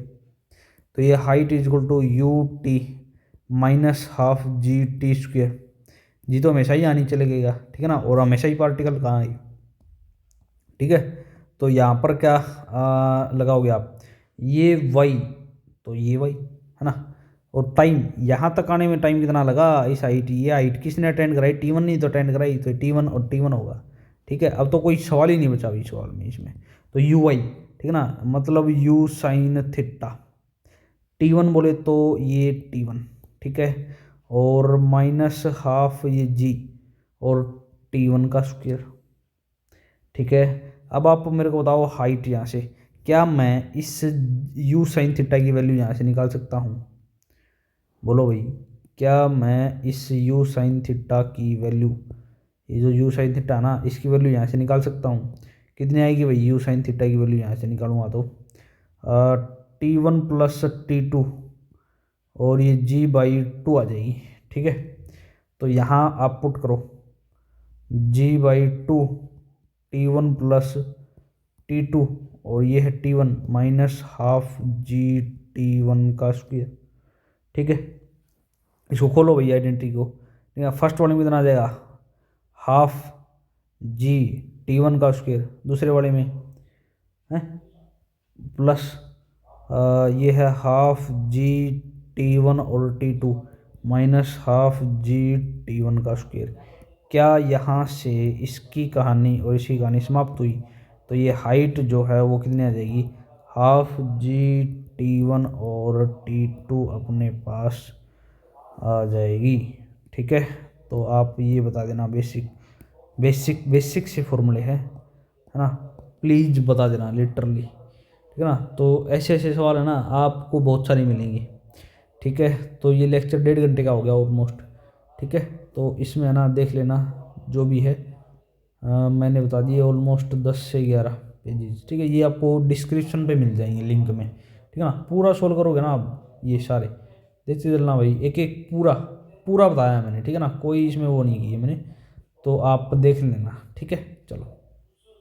तो ये height is equal to ut minus half g t²। G तो हमेशा ही आनी चलेगा। ठीक है ना, और हमेशा ही पार्टिकल कहाँ है। ठीक है, तो यहाँ पर क्या लगाओगे आप, ये y, तो ये y है ना, और टाइम यहाँ तक आने में टाइम कितना लगा इस हाइट, ये हाइट किसने अटेंड कराई, t1 नहीं तो अटेंड कराई, तो t1 और t1 होगा। ठीक है, अब तो कोई सवाल ही नहीं बचा इस सवाल में, इसमें तो uy। ठीक है ना, मतलब u sin θ, t1 बोले तो ये t1। ठीक है, और माइनस हाफ ये g और t1 का स्क्वायर। ठीक है, अब आप मेरे को बताओ हाइट, यहाँ से क्या मैं इस u sin θ की वैल्यू यहाँ से निकाल सकता हूँ, बोलो भाई। क्या मैं इस u sin θ की वैल्यू, ये जो u sin θ ना, इसकी वैल्यू यहाँ से निकाल सकता हूँ। कितनी आएगी भाई, u sin θ की वैल्यू यहाँ से निकालूंगा तो t1 प्लस t2 और ये g/2 आ जाएगी। ठीक है, तो यहाँ आप पुट करो g/2 t1 प्लस t2, और ये है t1 minus half g t1 का स्क्वायर। ठीक है, इसको खोलो भैया आइडेंटिटी को। ठीक है, फर्स्ट वाले में कितना आ जाएगा, हाफ जी t1 का स्क्वायर, दूसरे वाले में है प्लस ये है हाफ जी t1 और t2 माइनस हाफ जी t1 का स्क्वायर। क्या यहाँ से इसकी कहानी और इसकी कहानी समाप्त हुई, तो ये हाइट जो है वो कितनी आ जाएगी, हाफ जी t1 और t2 अपने पास आ जाएगी। ठीक है, तो आप ये बता देना, बेसिक से फॉर्मूले है ना, प्लीज़ बता देना लिटरली। ठीक है ना, तो ऐसे ऐसे सवाल है ना आपको बहुत सारे मिलेंगे। ठीक है, तो ये लेक्चर 1.5 घंटे का हो गया ऑलमोस्ट। ठीक है, तो इसमें है ना देख लेना जो भी है, मैंने बता दिए ऑलमोस्ट 10 से 11 पेजेस। ठीक है, ये आपको डिस्क्रिप्शन पे मिल जाएंगे लिंक में। ठीक है ना, पूरा सोल्व करोगे ना आप ये सारे, देखते चलना भाई, एक एक पूरा पूरा बताया मैंने। ठीक है ना, कोई इसमें वो नहीं की है मैंने, तो आप देख लेना। ठीक है, चलो।